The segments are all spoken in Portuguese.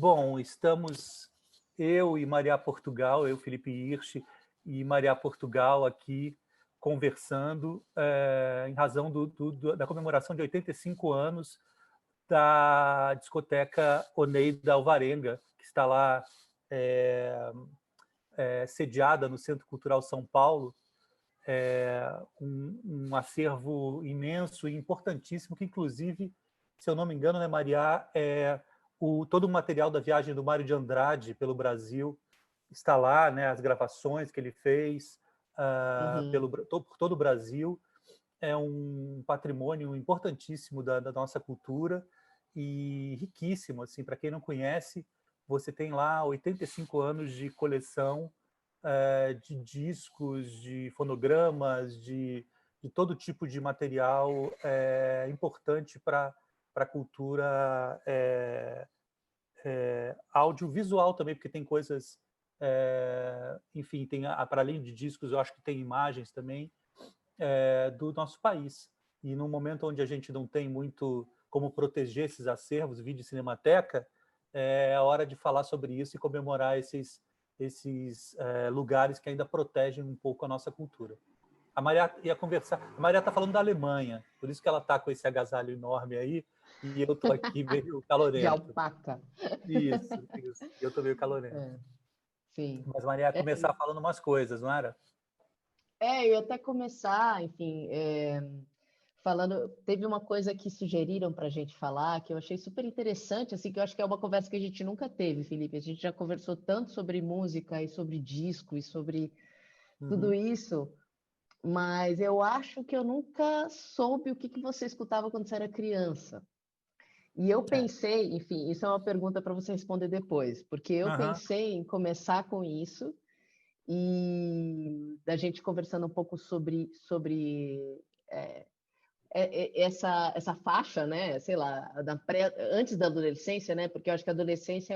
Bom, estamos eu e Maria Portugal, eu, Felipe Hirsch, e Maria Portugal aqui conversando em razão da comemoração de 85 anos da discoteca Oneida Alvarenga, que está lá sediada no Centro Cultural São Paulo, um acervo imenso e importantíssimo, que inclusive, se eu não me engano, né, Maria, todo o material da viagem do Mário de Andrade pelo Brasil está lá, né, as gravações que ele fez por todo o Brasil. É um patrimônio importantíssimo da nossa cultura e riquíssimo. Assim, para quem não conhece, você tem lá 85 anos de coleção de discos, de fonogramas, de todo tipo de material importante para a cultura audiovisual também, porque tem coisas, enfim, tem para além de discos, eu acho que tem imagens também do nosso país. E num momento onde a gente não tem muito como proteger esses acervos, vídeo Cinemateca, é a hora de falar sobre isso e comemorar esses lugares que ainda protegem um pouco a nossa cultura. A Maria ia conversar. A Maria está falando da Alemanha, por isso que ela está com esse agasalho enorme aí, e eu estou aqui meio De calorento. alpaca. Isso. E eu estou meio calorento. Sim. Mas a Maria ia começar falando umas coisas, não era? Eu ia até começar, enfim, falando. Teve uma coisa que sugeriram para a gente falar, que eu achei super interessante, assim, que eu acho que é uma conversa que a gente nunca teve, Felipe. A gente já conversou tanto sobre música e sobre disco e sobre tudo isso, mas eu acho que eu nunca soube o que você escutava quando você era criança. E eu pensei, enfim, isso é uma pergunta para você responder depois, porque eu pensei em começar com isso e da gente conversando um pouco sobre essa faixa, né? Sei lá, antes da adolescência, né? Porque eu acho que a adolescência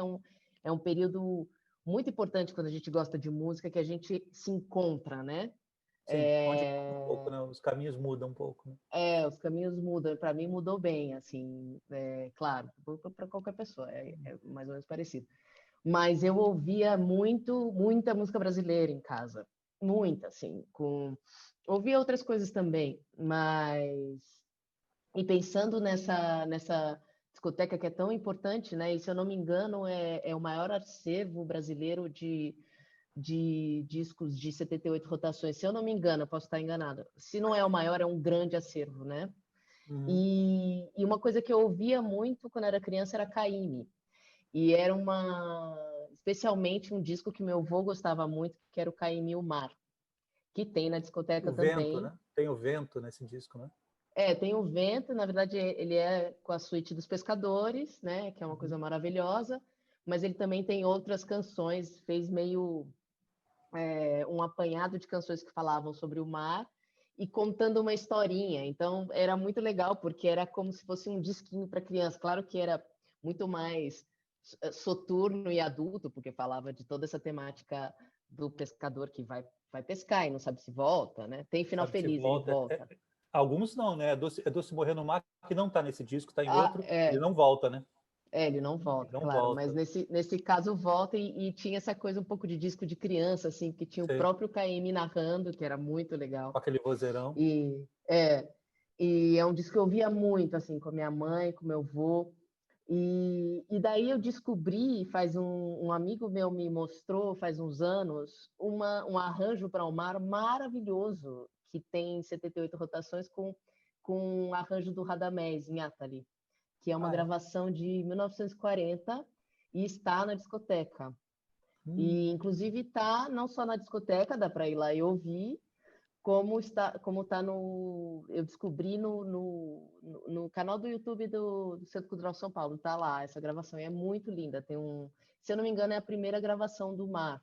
é um período muito importante quando a gente gosta de música, que a gente se encontra, né? Sim, onde muda um pouco, né? Os caminhos mudam um pouco, né? Os caminhos mudam. Para mim mudou bem, assim, claro, para qualquer pessoa é mais ou menos parecido. Mas eu ouvia muita música brasileira em casa, muita, assim, ouvia outras coisas também, mas e pensando nessa discoteca que é tão importante, né? E se eu não me engano é o maior acervo brasileiro de discos de 78 rotações. Se eu não me engano, eu posso estar enganada. Se não é o maior, é um grande acervo, né? E uma coisa que eu ouvia muito quando era criança era Caymmi. E era especialmente um disco que meu avô gostava muito, que era o Caymmi o Mar, que tem na discoteca O vento, também. né? Tem o vento nesse disco, né? Tem o Vento, na verdade ele é com a suíte dos Pescadores, né, que é uma coisa maravilhosa, mas ele também tem outras canções, fez meio um apanhado de canções que falavam sobre o mar e contando uma historinha. Então era muito legal porque era como se fosse um disquinho para criança. Claro que era muito mais soturno e adulto, porque falava de toda essa temática do pescador que vai pescar e não sabe se volta, né? Tem final Sabe se feliz, ele volta. volta. Alguns não, né? É Doce Morrer no Mar, que não está nesse disco, está em Ah, outro, ele não volta, né? ele não Ele volta, não claro, mas volta. nesse caso volta e tinha essa coisa um pouco de disco de criança, assim, que tinha o Sei. próprio KM narrando, que era muito legal. Com aquele vozeirão. E e é um disco que eu ouvia muito, assim, com a minha mãe, com meu avô. E daí eu descobri, um amigo meu me mostrou, faz uns anos, um arranjo para o mar maravilhoso, que tem 78 rotações com um arranjo do Radamés, em Atali, que é uma gravação de 1940 e está na discoteca. E, inclusive, está não só na discoteca, dá para ir lá e ouvir, como tá eu descobri no canal do YouTube do Centro Cultural São Paulo, tá lá essa gravação, e é muito linda, se eu não me engano, é a primeira gravação do Mar,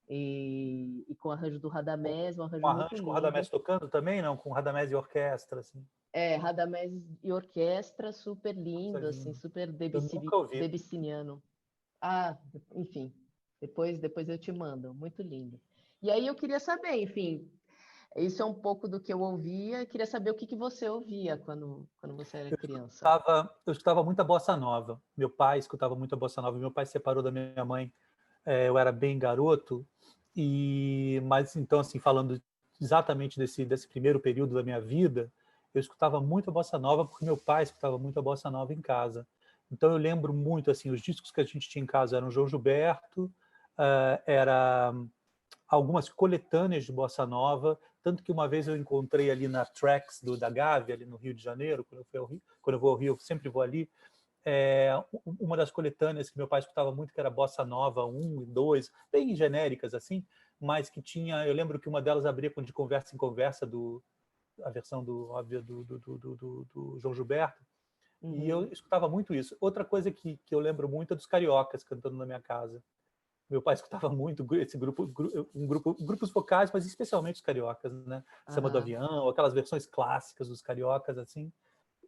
e com o arranjo do Radamés, um Um arranjo muito arranjo com o lindo. Radamés tocando também, não? Com o Radamés e orquestra, assim. Radamés e orquestra, super Coisa lindo, assim, linda. super Eu nunca ouvi. debussiniano. Enfim, depois eu te mando, muito lindo. E aí eu queria saber, enfim, Isso é um pouco do que eu ouvia e queria saber o que você ouvia quando você era Eu criança. escutava muita bossa nova. Meu pai escutava muita bossa nova. Meu pai se separou da minha mãe, eu era bem garoto, mas então, assim, falando exatamente desse primeiro período da minha vida, eu escutava muito a bossa nova porque meu pai escutava muito a bossa nova em casa. Então eu lembro muito, assim, os discos que a gente tinha em casa eram João Gilberto, era algumas coletâneas de bossa nova, tanto que uma vez eu encontrei ali na Trax da Gávea, ali no Rio de Janeiro, quando eu vou ao Rio, eu sempre vou ali, uma das coletâneas que meu pai escutava muito, que era Bossa Nova 1 e 2, bem genéricas assim, mas que tinha, eu lembro que uma delas abria com De Conversa em Conversa, a versão óbvia do João Gilberto, e eu escutava muito isso. Outra coisa que eu lembro muito é dos cariocas cantando na minha casa. Meu pai escutava muito esse grupos vocais, mas especialmente os cariocas, né? Samba do Avião, aquelas versões clássicas dos cariocas, assim,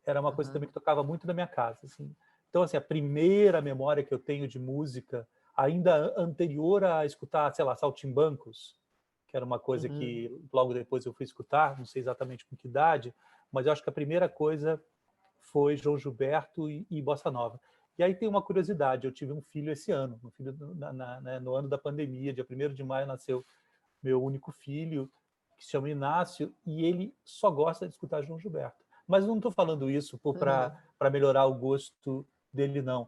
era uma coisa também que tocava muito na minha casa, assim. Então, assim, a primeira memória que eu tenho de música, ainda anterior a escutar, sei lá, Saltimbancos, que era uma coisa que logo depois eu fui escutar, não sei exatamente com que idade, mas eu acho que a primeira coisa foi João Gilberto e Bossa Nova. E aí tem uma curiosidade, eu tive um filho esse ano, um filho no ano da pandemia, dia 1º de maio nasceu meu único filho, que se chama Inácio, e ele só gosta de escutar João Gilberto. Mas não estou falando isso para melhorar o gosto dele, não.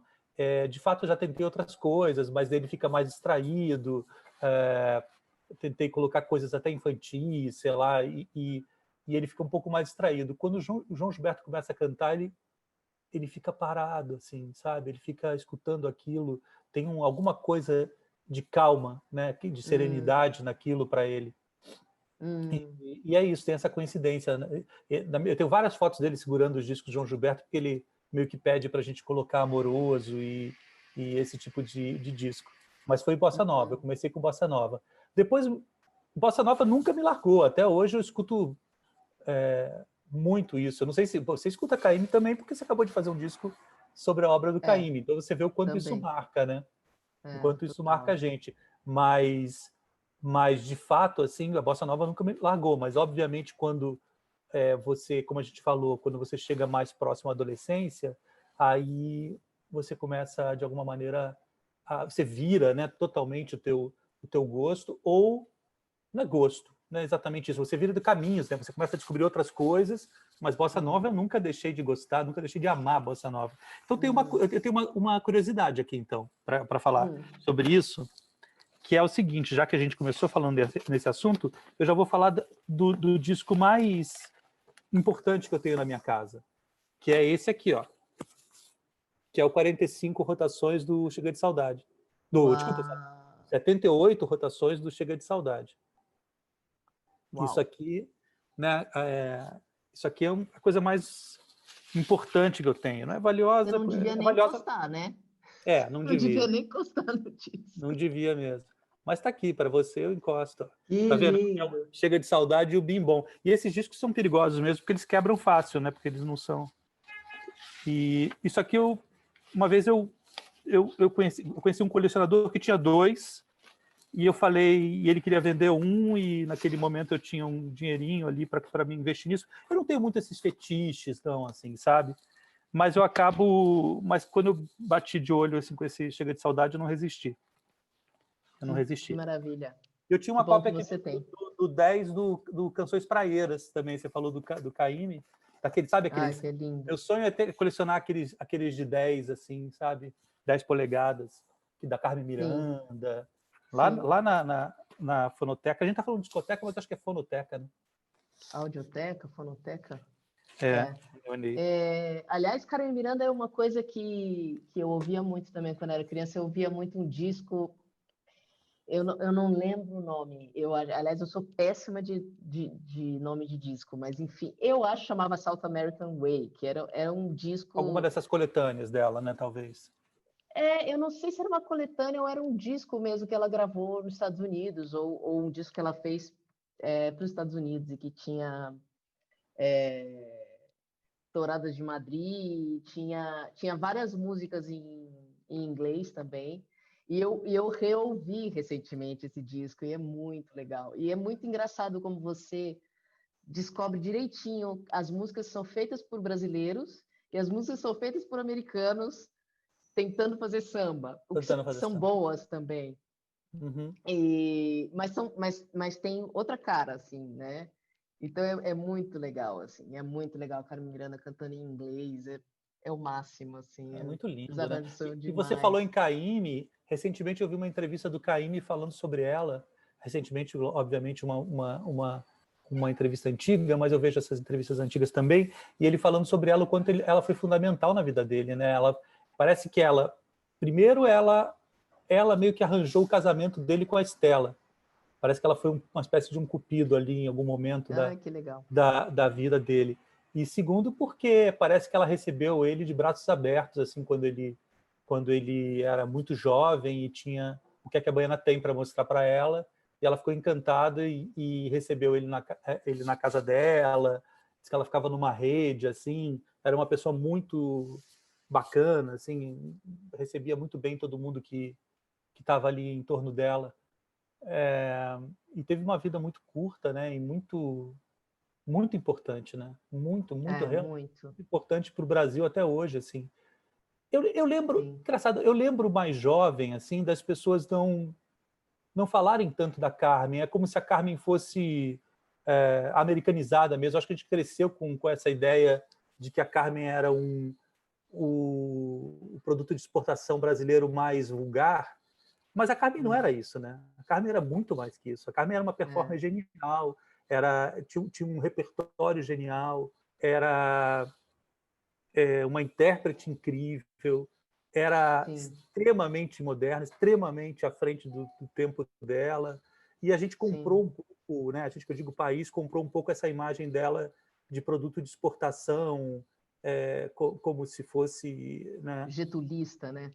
De fato, eu já tentei outras coisas, mas ele fica mais distraído, tentei colocar coisas até infantis, sei lá, e ele fica um pouco mais distraído. Quando o João Gilberto começa a cantar, ele fica parado, assim, sabe? Ele fica escutando aquilo, tem alguma coisa de calma, né? De serenidade naquilo para ele. E é isso, tem essa coincidência, né? Eu tenho várias fotos dele segurando os discos de João Gilberto, porque ele meio que pede para a gente colocar Amoroso e esse tipo de disco. Mas foi Bossa Nova, eu comecei com Bossa Nova. Depois, Bossa Nova nunca me largou, até hoje eu escuto muito isso. Eu não sei se você escuta Caymmi também, porque você acabou de fazer um disco sobre a obra do Caymmi, então você vê o quanto isso marca, né? O quanto isso marca a gente. Mas de fato, assim, a Bossa Nova nunca me largou, mas obviamente quando você, como a gente falou, quando você chega mais próximo à adolescência, aí você começa, de alguma maneira, você vira, né, totalmente o teu gosto, ou não é gosto, não é exatamente isso, você vira de caminhos, né? Você começa a descobrir outras coisas, mas Bossa Nova eu nunca deixei de gostar, nunca deixei de amar Bossa Nova. Então eu tenho uma curiosidade aqui, então, para falar sobre isso, que é o seguinte, já que a gente começou falando nesse assunto, eu já vou falar do disco mais importante que eu tenho na minha casa, que é esse aqui, ó, que é o 45 rotações do Chega de Saudade. Desculpa, 78 rotações do Chega de Saudade. Isso aqui, né, isso aqui é a coisa mais importante que eu tenho. Não é valiosa, você não devia nem valiosa. encostar, né? Não Não devia devia. nem encostar no disco. Não devia mesmo. Mas está aqui, para você eu encosto. Ó. Que tá vendo? lindo. Chega de Saudade e o Bim Bom. E esses discos são perigosos mesmo, porque eles quebram fácil, né? Porque eles não são. E isso aqui, uma vez eu conheci um colecionador que tinha dois, e eu falei, e ele queria vender um, e naquele momento eu tinha um dinheirinho ali para me investir nisso. Eu não tenho muito esses fetiches, não, assim, sabe? Mas mas quando eu bati de olho assim, com esse Chega de Saudade, eu não resisti. Que maravilha. Eu tinha Que uma bom que cópia aqui você tem. do 10 do Canções Praieiras também, você falou do Caymmi, sabe aqueles... Que lindo. Meu sonho é colecionar aqueles de 10, assim, sabe? 10 polegadas, da Carmen Miranda, lá na fonoteca. A gente tá falando de discoteca, mas acho que é fonoteca, né? Audioteca, fonoteca? Aliás, Carmen Miranda é uma coisa que eu ouvia muito também quando era criança. Eu ouvia muito um disco, eu não lembro o nome. Aliás, eu sou péssima de nome de disco, mas enfim, eu acho que chamava South American Way, que era um disco... Alguma dessas coletâneas dela, né, talvez. Eu não sei se era uma coletânea ou era um disco mesmo que ela gravou nos Estados Unidos, ou um disco que ela fez para os Estados Unidos, e que tinha Touradas de Madrid, tinha várias músicas em inglês também. E eu reouvi recentemente esse disco, e é muito legal. E é muito engraçado como você descobre direitinho, as músicas são feitas por brasileiros e as músicas são feitas por americanos tentando fazer samba, o que Tentando fazer são samba. boas também. Uhum. Mas tem outra cara, assim, né? Então é muito legal, assim, é muito legal a Carmen Miranda cantando em inglês, é o máximo, assim, É muito os lindo, né? arranjos são E você falou demais. em Caymmi, recentemente eu vi uma entrevista do Caymmi falando sobre ela, recentemente, obviamente, uma entrevista antiga, mas eu vejo essas entrevistas antigas também, e ele falando sobre ela, o quanto ela foi fundamental na vida dele, né? Parece que primeiro ela meio que arranjou o casamento dele com a Estela. Parece que ela foi uma espécie de um cupido ali em algum momento Ah, que legal. da vida dele. E segundo, porque parece que ela recebeu ele de braços abertos, assim, quando ele era muito jovem e tinha o que é que a Baiana tem para mostrar para ela. E ela ficou encantada e recebeu ele na casa dela. Diz que ela ficava numa rede, assim. Era uma pessoa muito bacana, assim, recebia muito bem todo mundo que estava ali em torno dela. E teve uma vida muito curta, né? E muito importante, né? Muito realmente Muito, importante para o Brasil até hoje, assim. Eu lembro, sim. engraçado, eu lembro mais jovem, assim, das pessoas não falarem tanto da Carmen. É como se a Carmen fosse americanizada mesmo. Acho que a gente cresceu com essa ideia de que a Carmen era o produto de exportação brasileiro mais vulgar. Mas a Carmen não era isso, né? A Carmen era muito mais que isso. A Carmen era uma É, performance genial, tinha um repertório genial, era uma intérprete incrível, era sim, extremamente moderna, extremamente à frente do tempo dela. E a gente sim. comprou um pouco, né? A gente, que eu digo, o país comprou um pouco essa imagem dela de produto de exportação, como se fosse, né? Getulista, né?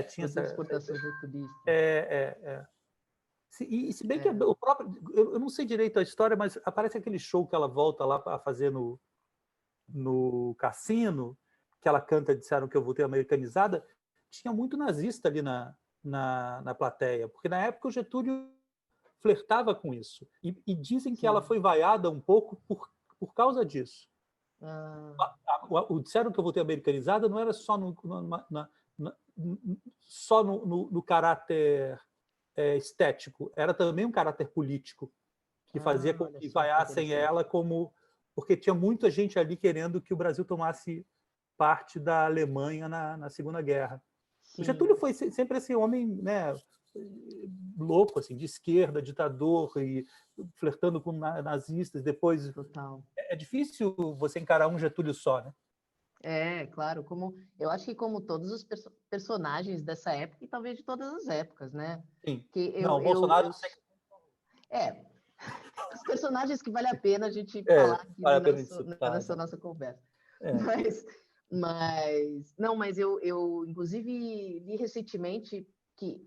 Tinha Produto de essa. exportação getulista. É. Se bem que É. o próprio. Eu não sei direito a história, mas aparece aquele show que ela volta lá a fazer no cassino, que ela canta Disseram que eu voltei americanizada. Tinha muito nazista ali na plateia, porque na época o Getúlio flertava com isso. E dizem que ela Sim. foi vaiada um pouco por causa disso. Ah, O Disseram que eu voltei americanizada não era só só no caráter estético, era também um caráter político, que fazia com olha que só que vaiassem interessante. ela porque tinha muita gente ali querendo que o Brasil tomasse parte da Alemanha na Segunda Guerra. O Sim, Getúlio foi sempre esse homem, né, louco, assim, de esquerda, ditador, e flertando com nazistas. Depois total. é difícil você encarar um Getúlio só, né? É, claro, como eu acho que como todos os personagens dessa época e talvez de todas as épocas, né? Sim. Que Não, o Bolsonaro não sei. é, os personagens que vale a pena a gente É, falar aqui vale no a pena nosso, citar, nessa exatamente. nossa conversa. É. Mas eu inclusive li recentemente que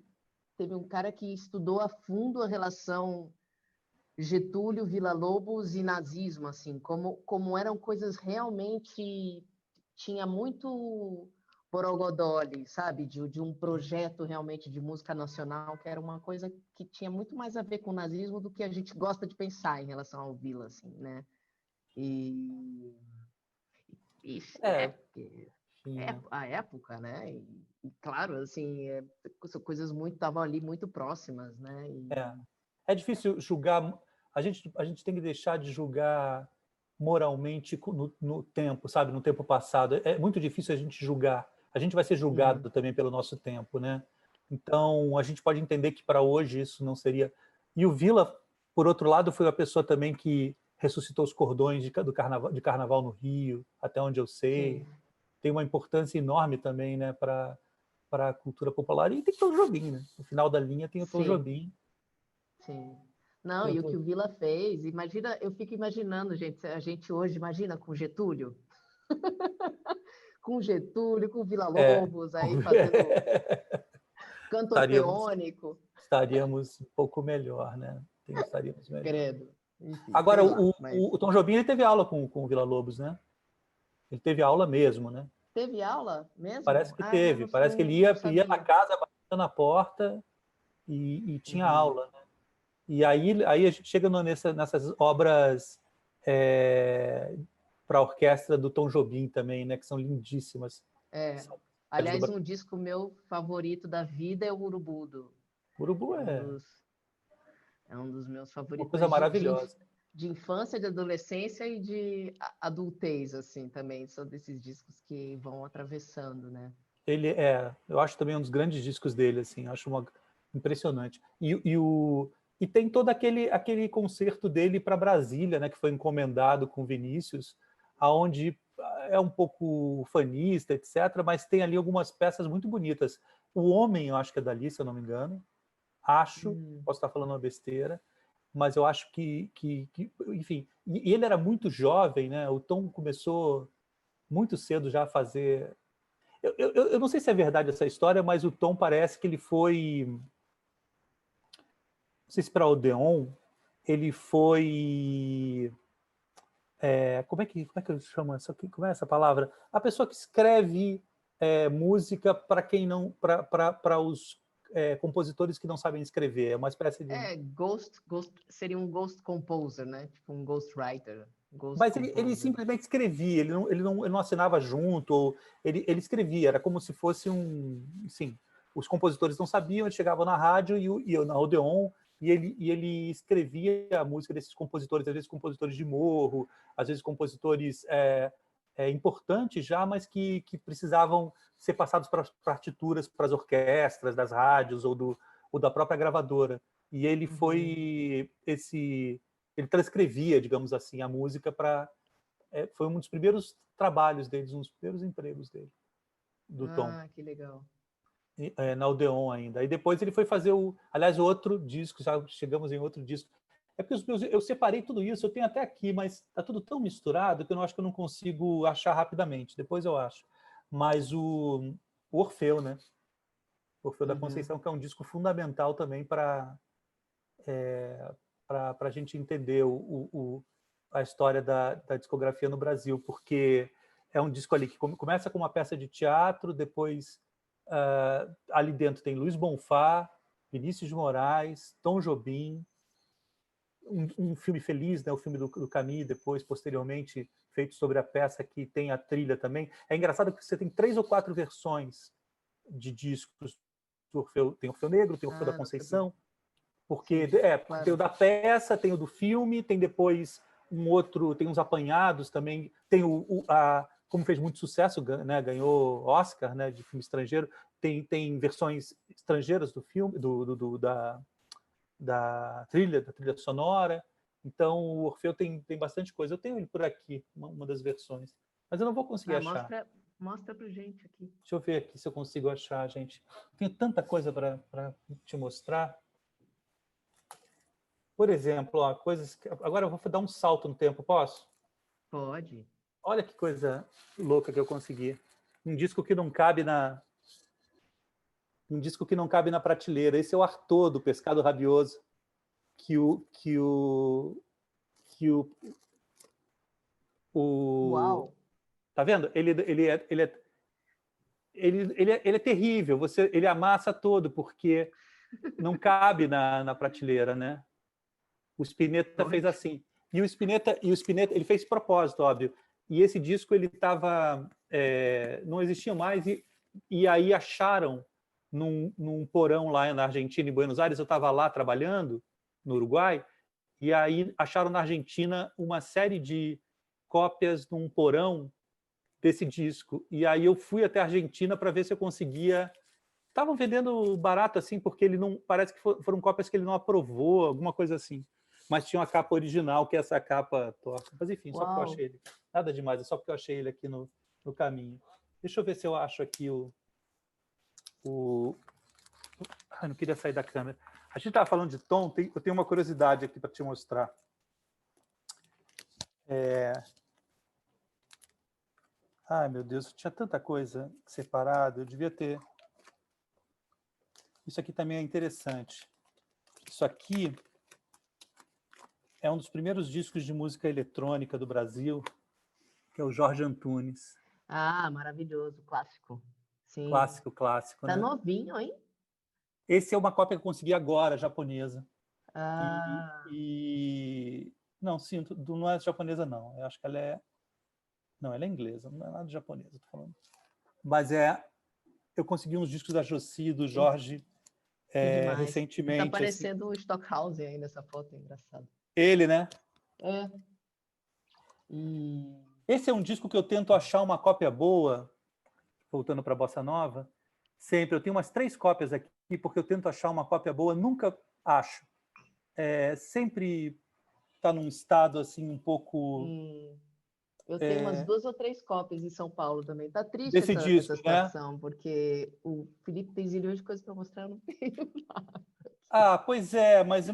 teve um cara que estudou a fundo a relação Getúlio, Villa-Lobos e nazismo, assim, como eram coisas realmente tinha muito borogodó, sabe, de um projeto realmente de música nacional que era uma coisa que tinha muito mais a ver com o nazismo do que a gente gosta de pensar em relação ao Villa, assim, né? E, enfim, É, é tinha. a época, né? E claro, assim, são coisas muito estavam ali muito próximas, né? É. É difícil julgar. A gente tem que deixar de julgar moralmente no tempo, sabe? No tempo passado. É muito difícil a gente julgar. A gente vai ser Sim, julgado também pelo nosso tempo, né? Então, a gente pode entender que para hoje isso não seria. E o Vila, por outro lado, foi a pessoa também que ressuscitou os cordões de carnaval no Rio, até onde eu sei. sim, Tem uma importância enorme também, né, para a cultura popular. E tem o Tom Jobim, né? No final da linha tem o Tom sim. Jobim. Sim. Não, Tem o e o que Tom... o Vila fez, imagina, eu fico imaginando, gente, a gente hoje, imagina com Getúlio, com Getúlio, com É, Villa-Lobos, aí fazendo canto estaríamos, orfeônico, estaríamos um pouco melhor, né? Estaríamos melhor. credo. Enfim, sei Agora, lá, o, mas o, o Tom Jobim ele teve aula com o Villa-Lobos, né? Ele teve aula mesmo, né? teve aula Parece mesmo? que Ah, teve. Parece que ele não ia na sabia. casa, batendo na porta e tinha Uhum. aula. E aí a gente chega nessas obras para a orquestra do Tom Jobim também, né? Que são lindíssimas. São Aliás, um disco meu favorito da vida é o Urubu. Urubu É um dos meus uma favoritos coisa maravilhosa. de infância, de adolescência e de adultez, assim, também. São desses discos que vão atravessando, né? Eu acho também um dos grandes discos dele, assim, acho impressionante. E tem todo aquele concerto dele para Brasília, né, que foi encomendado com Vinícius, aonde é um pouco fanista, etc., mas tem ali algumas peças muito bonitas. O Homem, eu acho que é dali, se eu não me engano. Posso estar falando uma besteira, mas eu acho que enfim, e ele era muito jovem, né? O Tom começou muito cedo já a fazer. Eu não sei se é verdade essa história, mas o Tom parece que ele foi, não sei se para Odeon, ele foi, como é que eu chamo isso aqui? Como é essa palavra? A pessoa que escreve música para quem não, para os compositores que não sabem escrever, é uma espécie de. Ghost seria um ghost composer, né? Tipo um ghostwriter. Mas ele simplesmente escrevia, ele não assinava junto, ou ele escrevia, era como se fosse assim, os compositores não sabiam, ele chegava na rádio e na Odeon, e ele escrevia a música desses compositores, às vezes compositores de morro, às vezes compositores importantes já, mas que precisavam ser passados para as partituras, para as orquestras das rádios ou da própria gravadora. E ele foi ele transcrevia, digamos assim, a música para. Foi um dos primeiros trabalhos deles, um dos primeiros empregos dele, do Tom. Que legal. Na Odeon ainda. E depois ele foi fazer aliás, outro disco, já chegamos em outro disco. É porque eu separei tudo isso, eu tenho até aqui, mas está tudo tão misturado que eu acho que eu não consigo achar rapidamente. Depois eu acho. Mas o Orfeu, né? O Orfeu da Conceição, que é um disco fundamental também para a gente entender a história da discografia no Brasil, porque é um disco ali que começa com uma peça de teatro, depois ali dentro tem Luiz Bonfá, Vinícius de Moraes, Tom Jobim, um filme feliz, né, o filme do Camille, depois, posteriormente, feito sobre a peça, que tem a trilha também. É engraçado que você tem 3 ou 4 versões de discos do Orfeu. Tem o Orfeu Negro, tem o Orfeu da Conceição, porque claro. Tem o da peça, tem o do filme, tem depois um outro, tem uns apanhados também, tem como fez muito sucesso, né, ganhou Oscar, né, de filme estrangeiro, tem versões estrangeiras do filme, da trilha sonora. Então o Orfeu tem bastante coisa. Eu tenho ele por aqui, uma das versões, mas eu não vou conseguir achar. Mostra pra gente aqui. Deixa eu ver aqui se eu consigo achar, gente. Tenho tanta coisa para te mostrar. Por exemplo, coisas que. Agora eu vou dar um salto no tempo, posso? Pode. Olha que coisa louca que eu consegui. Um disco que não cabe na prateleira. Esse é o Artaud, do Pescado Rabioso, Uau! Tá vendo? Ele é terrível. Ele amassa todo porque não cabe na prateleira, né? O Spinetta fez assim. E o Spinetta, ele fez de propósito, óbvio. E esse disco ele estava, não existia mais e aí acharam num porão lá na Argentina, em Buenos Aires. Eu estava lá trabalhando no Uruguai e aí acharam na Argentina uma série de cópias num porão desse disco. E aí eu fui até a Argentina para ver se eu conseguia. Estavam vendendo barato assim porque ele não, parece que foram cópias que ele não aprovou, alguma coisa assim. Mas tinha uma capa original, que é essa capa torta. Mas enfim, só porque eu achei ele. Nada demais, é só porque eu achei ele aqui no caminho. Deixa eu ver se eu acho aqui Ai, não queria sair da câmera. A gente estava falando de Tom, eu tenho uma curiosidade aqui para te mostrar. Ai, meu Deus, tinha tanta coisa separada, eu devia ter. Isso aqui também é interessante. Isso aqui é um dos primeiros discos de música eletrônica do Brasil, que é o Jorge Antunes. Maravilhoso, clássico. Sim. Clássico, Tá né? novinho, hein? Esse é uma cópia que eu consegui agora, japonesa. Não, sim, não é japonesa, não. Eu acho que ela é... Não, ela é inglesa, não é nada de japonesa, tô falando. Mas eu consegui uns discos da Jocy, do Jorge, Que demais. Tá recentemente. Assim. parecendo o Stockhausen aí nessa foto, é engraçado. Ele, né? É. E... Esse é um disco que eu tento achar uma cópia boa, voltando para a Bossa Nova. Sempre, eu tenho umas 3 cópias aqui, porque eu tento achar uma cópia boa, nunca acho. Sempre está num estado assim um pouco... Eu tenho umas 2 ou 3 cópias em São Paulo também. Tá triste desse essa disco, né? situação, porque o Felipe tem zilhões de coisas para mostrar, eu não tenho nada. Ah, pois é, mas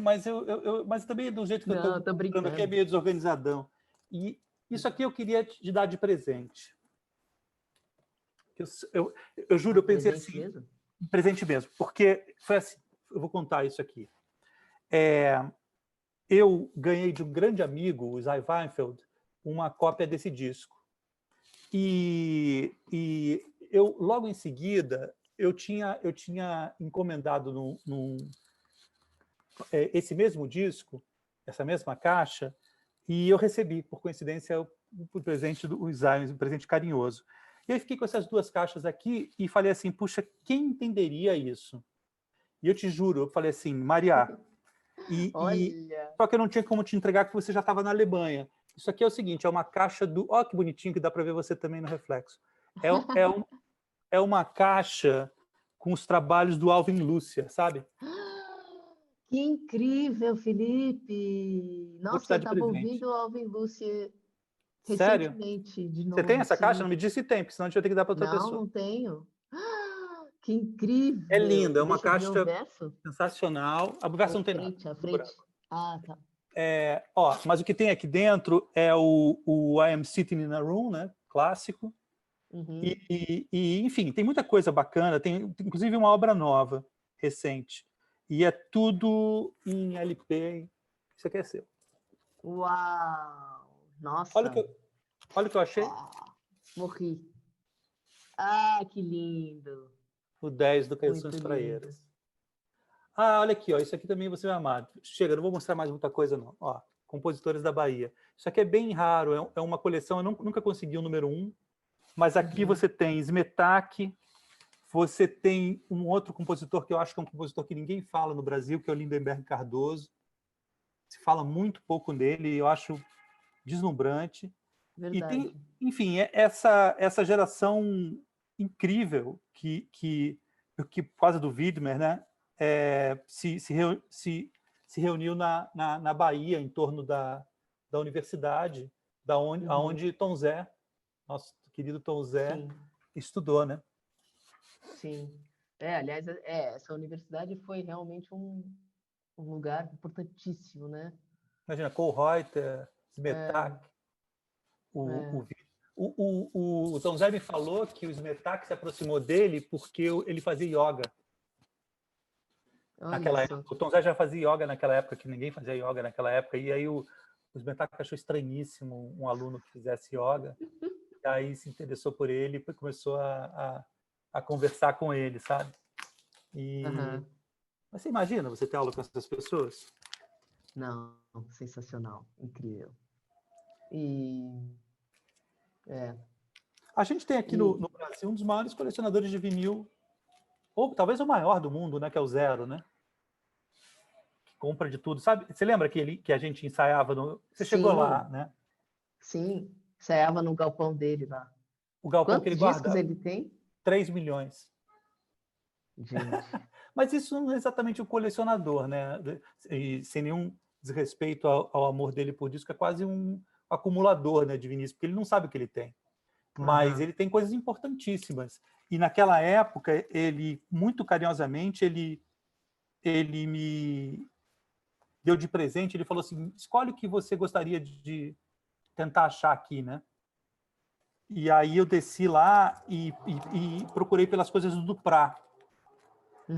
também do jeito que eu estou Não, tô mostrando aqui é brincando. meio desorganizadão. E isso aqui eu queria te dar de presente. Eu juro, eu pensei Presente assim, mesmo? presente mesmo, porque foi assim, eu vou contar isso aqui. Eu ganhei de um grande amigo, o Zay Weinfeld, uma cópia desse disco. E eu, logo em seguida, eu tinha encomendado esse mesmo disco, essa mesma caixa, e eu recebi, por coincidência, o presente do Zay, um presente carinhoso. E aí fiquei com essas 2 caixas aqui e falei assim, puxa, quem entenderia isso? E eu te juro, eu falei assim, Maria, Olha, só que eu não tinha como te entregar porque você já estava na Alemanha. Isso aqui é o seguinte, é uma caixa do... Ó, que bonitinho que dá para ver você também no reflexo. É uma caixa com os trabalhos do Alvin Lúcia, sabe? que incrível, Felipe! Vou te Nossa, dar eu de estava presente. ouvindo o Alvin Lúcia Sério? recentemente, de Você tem novo, essa caixa? sim. Não me diz se tem, porque senão a gente vai ter que dar para outra Não, pessoa. não tenho. Que É incrível! linda, é uma Deixa eu ver o caixa verso. sensacional. A A verso não tem nada, frente, a tudo frente. buraco. Ah, tá. Ó, mas o que tem aqui dentro é o I Am Sitting in a Room, né? Clássico. Uhum. Enfim, tem muita coisa bacana, tem inclusive uma obra nova, recente. E é tudo em LP. Isso aqui é seu. Uau! Olha o que Nossa! olha o que eu achei. Ah, morri. Ah, que lindo! O 10 do Muito Canções lindo. Praieiras. Ah, olha aqui, ó, isso aqui também você vai amar. Chega, não vou mostrar mais muita coisa, não. Ó, compositores da Bahia. Isso aqui é bem raro, é uma coleção, eu nunca consegui o número 1, mas aqui Uhum. você tem Smetak, você tem um outro compositor que eu acho que é um compositor que ninguém fala no Brasil, que é o Lindenberg Cardoso. Se fala muito pouco nele, eu acho deslumbrante. E Verdade. tem, enfim, essa geração incrível por causa do Widmer, né, se reuniu na Bahia, em torno da universidade, Uhum. onde Tom Zé, nosso querido Tom Zé, Sim, estudou, né? sim. Aliás, essa universidade foi realmente um lugar importantíssimo, né? Imagina, Kohlreuter, É, Smetak, é. o o Tom Zé me falou que o Smetak se aproximou dele porque ele fazia yoga Olha naquela época. só. O Tom Zé já fazia yoga naquela época, que ninguém fazia yoga naquela época, e aí o Smetak achou estranhíssimo um aluno que fizesse yoga, e aí se interessou por ele e começou a conversar com ele, sabe? Aham. Mas você imagina você ter aula com essas pessoas? Não, sensacional, incrível. E, é, A gente tem aqui e no Brasil um dos maiores colecionadores de vinil, ou talvez o maior do mundo, né, que é o Zero, né? Compra de tudo. Sabe? Você lembra que a gente ensaiava no... Você chegou lá, sim, né? sim, ensaiava no galpão dele lá. O galpão que ele Quantos discos guardava. ele tem? 3 milhões. Gente, Mas isso não é exatamente o colecionador, né? E sem nenhum desrespeito ao amor dele por disco, é quase um acumulador, né, de Vinícius, porque ele não sabe o que ele tem. Mas aham, ele tem coisas importantíssimas. E naquela época, ele, muito carinhosamente, ele me deu de presente, ele falou assim, escolhe o que você gostaria de tentar achar aqui, né? E aí eu desci lá e procurei pelas coisas do Duprat.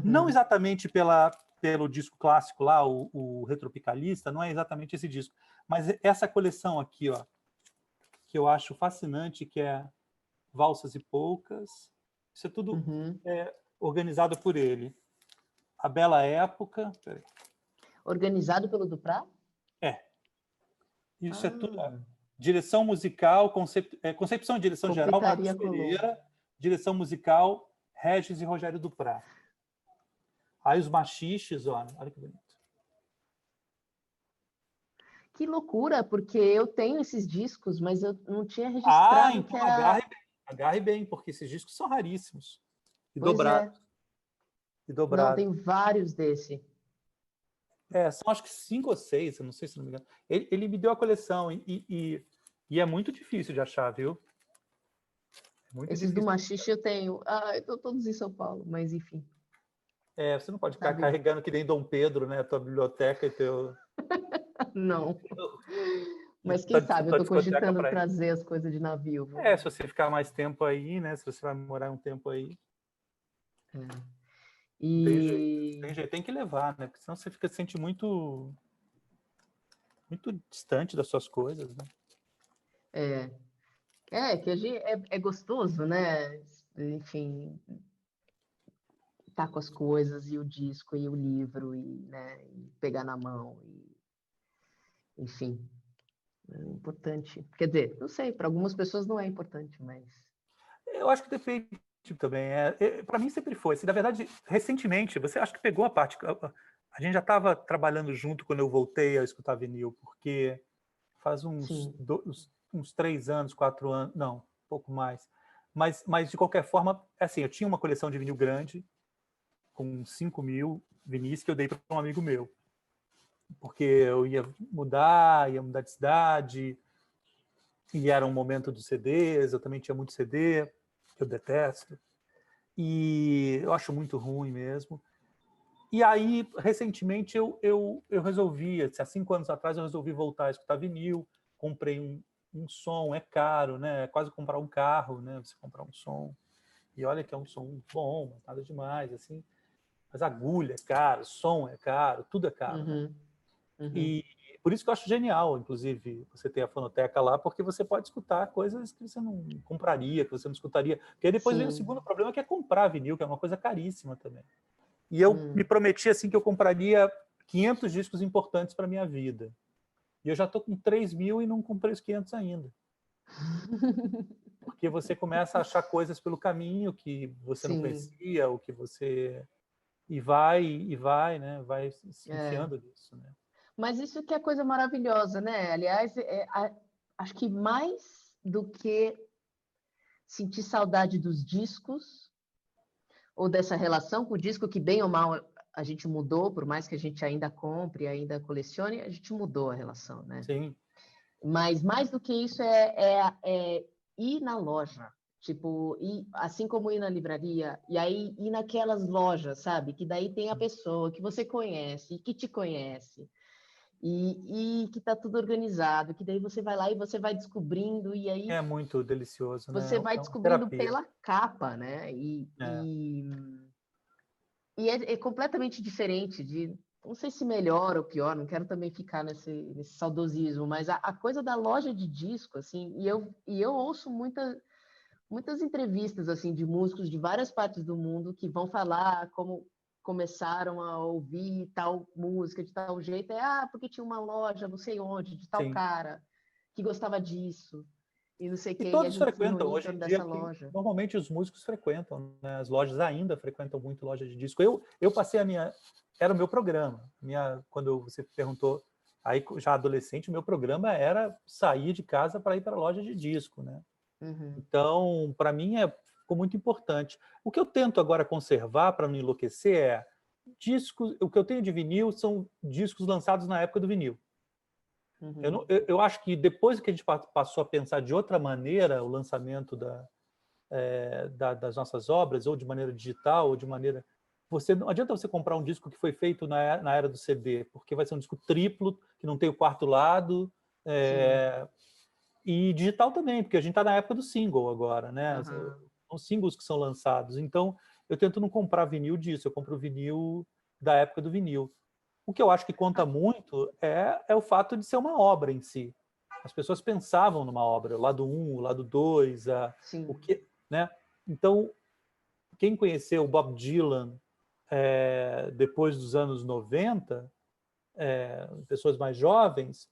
Não uhum. exatamente pelo disco clássico lá, o Retropicalista, não é exatamente esse disco, mas essa coleção aqui, ó, que eu acho fascinante, que é Valsas e Polcas. Isso é tudo Uhum. organizado por ele. A Bela Época. Peraí. Organizado pelo Duprat? É. Isso é tudo. Ah, Direção musical, concepção e direção geral, Marcos Confeitaria Colombo. Pereira. Direção musical, Regis e Rogério Duprat. Aí os machiches, olha que bonito. Que loucura, porque eu tenho esses discos, mas eu não tinha registrado que Então era. agarre bem, porque esses discos são raríssimos. E Pois é. dobrados. E Não, dobrados. tem vários desse. São acho que 5 ou 6, eu não sei se não me engano. Ele me deu a coleção e é muito difícil de achar, viu? É muito Esses do difícil. Machixe eu tenho. Ah, estão todos em São Paulo, mas enfim. Você não pode ficar Sabe? carregando que nem Dom Pedro, né? A tua biblioteca e teu. Não. E Mas quem sabe, eu tua estou discoteca cogitando para ir. trazer as coisas de navio. Se você ficar mais tempo aí, né? Se você vai morar um tempo aí, É. não tem jeito. E Tem jeito, tem que levar, né? Porque senão você se sente muito, muito distante das suas coisas, né? que a gente, é gostoso, né? Enfim, tá com as coisas e o disco e o livro e, né, e pegar na mão e, enfim, é importante. Quer dizer, não sei, para algumas pessoas não é importante, mas Eu acho que depende também. Para mim sempre foi. Na verdade, recentemente, você acha que pegou a parte. A gente já estava trabalhando junto quando eu voltei a escutar vinil, porque faz sim. uns 3 anos, 4 anos, não, um pouco mais. Mas de qualquer forma, assim, eu tinha uma coleção de vinil grande, com 5.000 vinis, que eu dei para um amigo meu. Porque eu ia mudar de cidade, e era um momento dos CDs, eu também tinha muito CD, que eu detesto. E eu acho muito ruim mesmo. E aí, recentemente, eu resolvi, há 5 anos atrás, eu resolvi voltar a escutar vinil, comprei um som, é caro, né? É quase comprar um carro, né? Você comprar um som. E olha que é um som bom, nada demais, assim. Mas agulha é caro, som é caro, tudo é caro, né? Uhum, uhum. E por isso que eu acho genial, inclusive, você ter a fonoteca lá, porque você pode escutar coisas que você não compraria, que você não escutaria. Porque aí depois vem o Sim. segundo problema, que é comprar vinil, que é uma coisa caríssima também. E eu me Hum. prometi assim que eu compraria 500 discos importantes para minha vida. E eu já estou com 3.000 e não comprei os 500 ainda. Porque você começa a achar coisas pelo caminho que você não Sim. conhecia, ou que você... E vai, né? Vai se É. enfiando nisso, né? Mas isso que é coisa maravilhosa, né? Aliás, acho que mais do que sentir saudade dos discos ou dessa relação com o disco, que bem ou mal a gente mudou, por mais que a gente ainda compre, ainda colecione, a gente mudou a relação, né? Sim, Mas mais do que isso é ir na loja, tipo, assim como ir na livraria, e aí ir naquelas lojas, sabe? Que daí tem a pessoa que você conhece, que te conhece, e que tá tudo organizado, que daí você vai lá e você vai descobrindo, e aí é muito delicioso, né? você vai É uma descobrindo terapia. pela capa, né? É. E é completamente diferente de, não sei se melhor ou pior, não quero também ficar nesse saudosismo, mas a coisa da loja de disco, assim, e eu ouço muitas entrevistas, assim, de músicos de várias partes do mundo que vão falar como começaram a ouvir tal música de tal jeito, porque tinha uma loja, não sei onde, de tal Sim. cara, que gostava disso, e não sei o E que, e a todos gente se frequentam. reunia em Hoje em torno dia, dessa loja. normalmente os músicos frequentam, né? As lojas ainda frequentam muito loja de disco. Eu passei a minha... Era o meu programa. Quando você perguntou, aí já adolescente, o meu programa era sair de casa para ir para a loja de disco, né? Uhum, Então, para mim, ficou muito importante. O que eu tento agora conservar, para não enlouquecer, é discos... O que eu tenho de vinil são discos lançados na época do vinil. uhum, Eu acho que depois que a gente passou a pensar de outra maneira o lançamento das nossas obras, ou de maneira digital, ou de maneira... Não adianta você comprar um disco que foi feito na era do CD, porque vai ser um disco triplo, que não tem o quarto lado, sim, e digital também, porque a gente está na época do single agora, né? aham. São singles que são lançados. Então, eu tento não comprar vinil disso, eu compro vinil da época do vinil. O que eu acho que conta muito é o fato de ser uma obra em si. As pessoas pensavam numa obra, o lado 1, o lado 2, o Sim. que, né? Então, quem conheceu o Bob Dylan depois dos anos 90, pessoas mais jovens,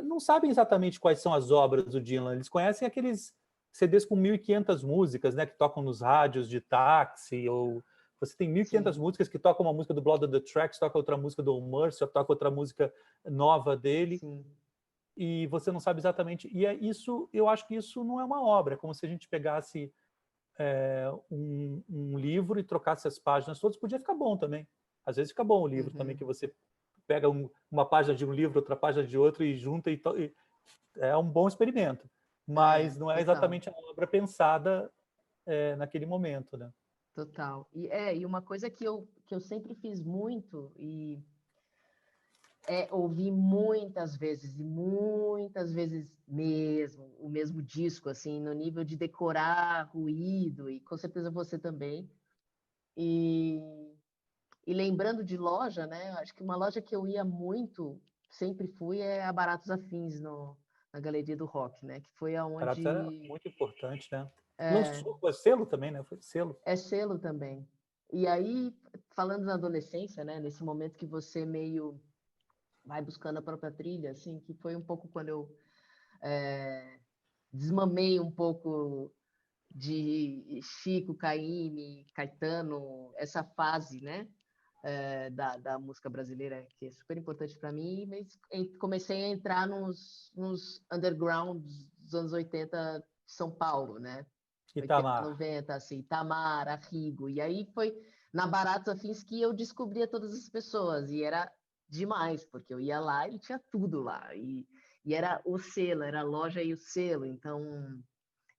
não sabem exatamente quais são as obras do Dylan. Eles conhecem aqueles CDs com 1.500 músicas, né, que tocam nos rádios de táxi, ou você tem 1.500 Sim. músicas que tocam uma música do Blood on the Tracks, toca outra música do Mercy, toca outra música nova dele, Sim. e você não sabe exatamente. E isso, eu acho que isso não é uma obra, é como se a gente pegasse um livro e trocasse as páginas todas, podia ficar bom também. Às vezes fica bom o livro também, que você pega uma página de um livro, outra página de outro e junta, e é um bom experimento. Mas não é Total. exatamente a obra pensada naquele momento, né? Total. E uma coisa que eu sempre fiz muito e ouvi muitas vezes, e muitas vezes mesmo, o mesmo disco, assim, no nível de decorar ruído, e com certeza você também. E lembrando de loja, né? Acho que uma loja que eu ia muito, sempre fui, é a Baratos Afins, na Galeria do Rock, né? Que foi Baratos era aonde... muito importante, né? Lançou, foi selo também, né? Foi selo. É selo também. E aí, falando na adolescência, né? Nesse momento que você meio vai buscando a própria trilha, assim, que foi um pouco quando eu desmamei um pouco de Chico, Caymmi, Caetano, essa fase, né? Da música brasileira, que é super importante para mim, mas comecei a entrar nos undergrounds dos anos 80 de São Paulo, né? 80, Itamar. 90, assim, Tamar, Arrigo. E aí foi na Baratos Afins que eu descobria todas as pessoas. E era demais, porque eu ia lá e tinha tudo lá. E era o selo, era a loja e o selo. Então,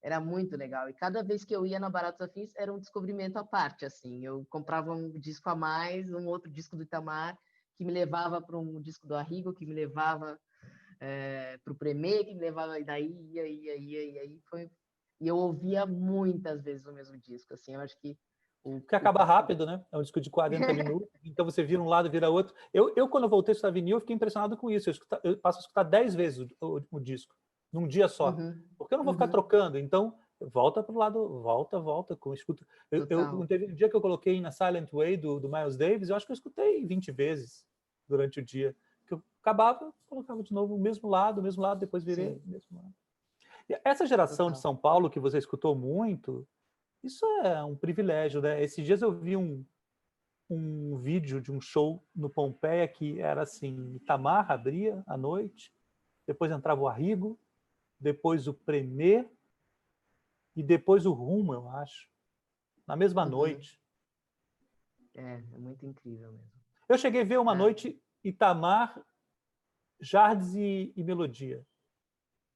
era muito legal. E cada vez que eu ia na Baratos Afins, era um descobrimento à parte, assim. Eu comprava um disco a mais, um outro disco do Itamar, que me levava para um disco do Arrigo, que me levava para o Premier, que me levava... E daí e aí foi... E eu ouvia muitas vezes o mesmo disco, assim. Eu acho que Porque acaba rápido, né? É um disco de 40 minutos, então você vira um lado, vira outro. Quando eu voltei a estudar vinil, eu fiquei impressionado com isso. Eu passo a escutar 10 vezes o disco, num dia só. Porque eu não vou ficar trocando. Então, volta para o lado, volta, escuto. Teve um dia que eu coloquei na Silent Way, do Miles Davis, eu acho que eu escutei 20 vezes durante o dia. Que eu acabava, colocava de novo o mesmo lado, depois virei o mesmo lado. E essa geração de São Paulo, que você escutou muito, isso é um privilégio, né? Esses dias eu vi um vídeo de um show no Pompeia que era assim, Itamar abria à noite, depois entrava o Arrigo, depois o Premier e depois o Rumo, eu acho, na mesma noite. É muito incrível mesmo. Eu cheguei a ver uma noite Itamar, Jardes e Melodia.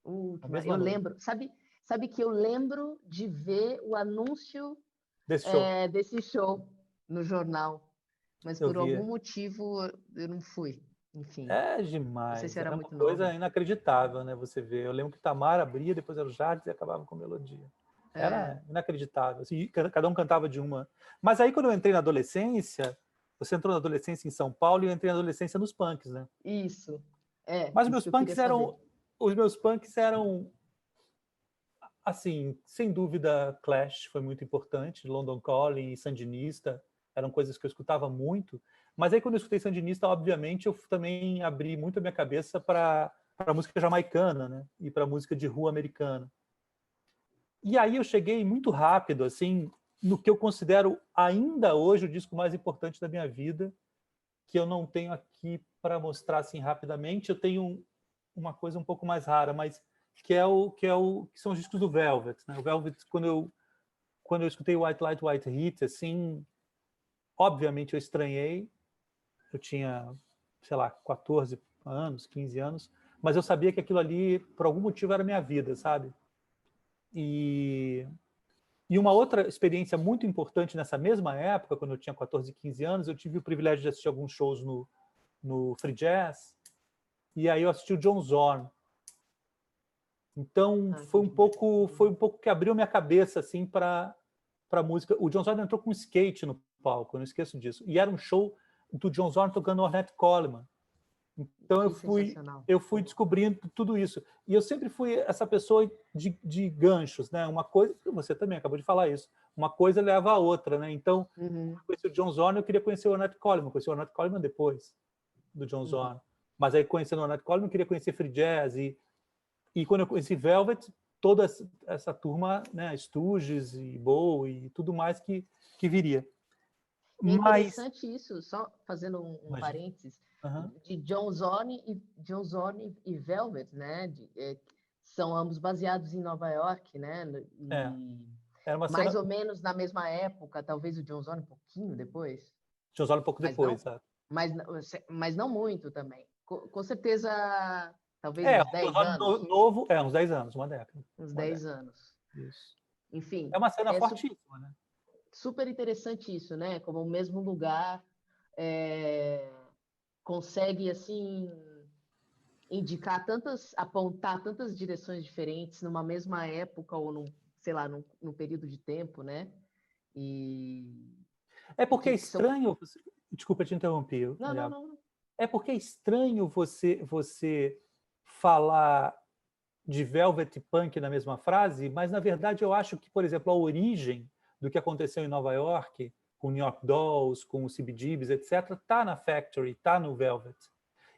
Eu lembro, sabe que eu lembro de ver o anúncio desse show no jornal, mas por algum motivo eu não fui. Enfim, É não sei demais, se era era uma muito coisa nova. inacreditável, né? Você vê. Eu lembro que Itamar abria, depois era o Jardes e acabava com Melodia. Era inacreditável. Assim, cada um cantava de uma. Mas aí, quando eu entrei na adolescência, você entrou na adolescência em São Paulo e eu entrei na adolescência nos punks, né? Isso. Mas Isso que eu queria saber. os meus punks eram, assim, sem dúvida, Clash foi muito importante, London Calling, Sandinista, eram coisas que eu escutava muito. Mas aí, quando eu escutei Sandinista, obviamente, eu também abri muito a minha cabeça para a música jamaicana, né? E para a música de rua americana. E aí eu cheguei muito rápido, assim, no que eu considero ainda hoje o disco mais importante da minha vida, que eu não tenho aqui para mostrar assim rapidamente. Eu tenho uma coisa um pouco mais rara, mas que são os discos do Velvet, né? O Velvet, quando eu escutei White Light White Heat, assim, obviamente eu estranhei. Eu tinha, sei lá, 14 anos, 15 anos, mas eu sabia que aquilo ali, por algum motivo, era minha vida, sabe? E uma outra experiência muito importante nessa mesma época, quando eu tinha 14, 15 anos, eu tive o privilégio de assistir alguns shows no Free Jazz, e aí eu assisti o John Zorn. Então, foi um pouco que abriu minha cabeça assim para música. O John Zorn entrou com skate no palco, eu não esqueço disso. E era um show do John Zorn tocando Ornette Coleman. Então eu fui descobrindo tudo isso. E eu sempre fui essa pessoa de ganchos, né? Uma coisa, você também acabou de falar isso, uma coisa leva a outra, né? Então, eu conheci o John Zorn, eu queria conhecer o Ornette Coleman, conheci o Ornette Coleman depois do John Zorn. Mas aí conhecendo o Ornette Coleman, eu queria conhecer free jazz. E quando eu conheci Velvet, toda essa turma, né, Stooges e Bowie e tudo mais que viria. É Mas... interessante isso, só fazendo um Imagina. parênteses, Uhum. de John Zorn e Velvet, né? São ambos baseados em Nova York, né? Era uma Mais cena... ou menos na mesma época, talvez o John Zorn um pouquinho depois. John Zorn um pouco Mas depois, não, mas não muito também. Com certeza, talvez o uns John 10 Zorn anos. novo, uns 10 anos, uma década. Uns Uma 10 década. anos. Isso. Enfim, É uma cena é fortíssima, né? super interessante isso, né? Como o mesmo lugar consegue, assim, apontar tantas direções diferentes numa mesma época ou sei lá, num período de tempo, né? É porque é que são... estranho... Desculpa te interromper, Não, não, Maria. não. É porque é estranho você falar de Velvet Punk na mesma frase, mas na verdade eu acho que, por exemplo, a origem do que aconteceu em Nova York, com New York Dolls, com o CBGBs, etc., está na Factory, está no Velvet.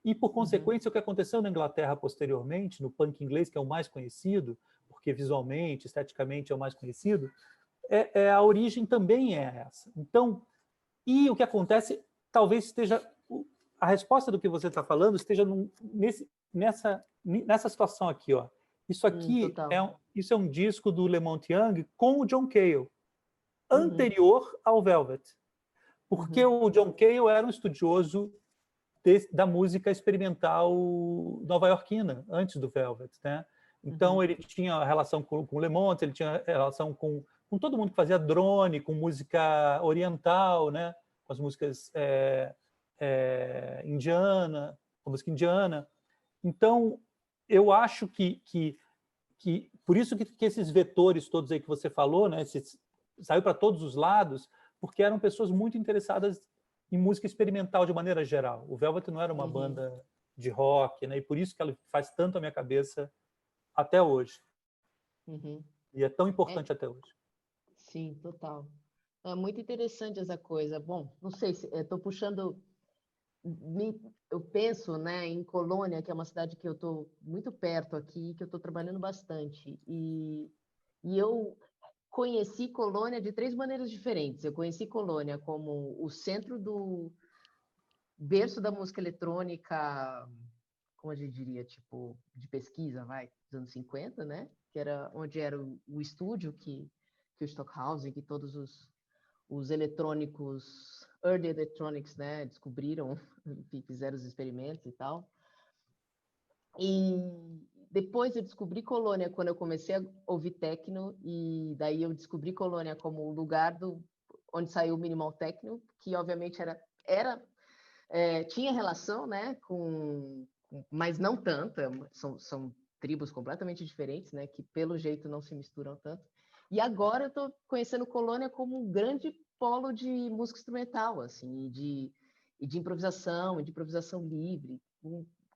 E, por consequência, o que aconteceu na Inglaterra posteriormente, no punk inglês, que é o mais conhecido, porque visualmente, esteticamente é o mais conhecido, a origem também é essa. Então, e o que acontece, talvez esteja... A resposta do que você está falando esteja nessa situação aqui, ó. Isso aqui Total. isso é um disco do Lamont Young com o John Cale, anterior ao Velvet. Porque o John Cale era um estudioso da música experimental nova-iorquina, antes do Velvet, né? Então, ele tinha relação com o Lamont, ele tinha relação com todo mundo que fazia drone, com música oriental, né? Com as músicas indiana, com música indiana. Então, eu acho que por isso que esses vetores todos aí que você falou, né, saiu para todos os lados, porque eram pessoas muito interessadas em música experimental de maneira geral. O Velvet não era uma banda de rock, né, e por isso que ela faz tanto a minha cabeça até hoje. E é tão importante até hoje. Sim, total. É muito interessante essa coisa. Bom, não sei se estou puxando... Eu penso, né, em Colônia, que é uma cidade que eu estou muito perto aqui, que eu estou trabalhando bastante. E eu conheci Colônia de 3 maneiras diferentes. Eu conheci Colônia como o centro do berço da música eletrônica, como a gente diria, tipo, de pesquisa, dos anos 50, né? Que era onde era o estúdio que o Stockhausen, que todos os eletrônicos, early electronics, né, descobriram, fizeram os experimentos e tal. E depois eu descobri Colônia quando eu comecei a ouvir techno, e daí eu descobri Colônia como o lugar onde saiu o minimal techno, que obviamente tinha relação, né, mas não tanta, são tribos completamente diferentes, né, que pelo jeito não se misturam tanto. E agora eu estou conhecendo Colônia como um grande polo de música instrumental, assim, e de improvisação livre,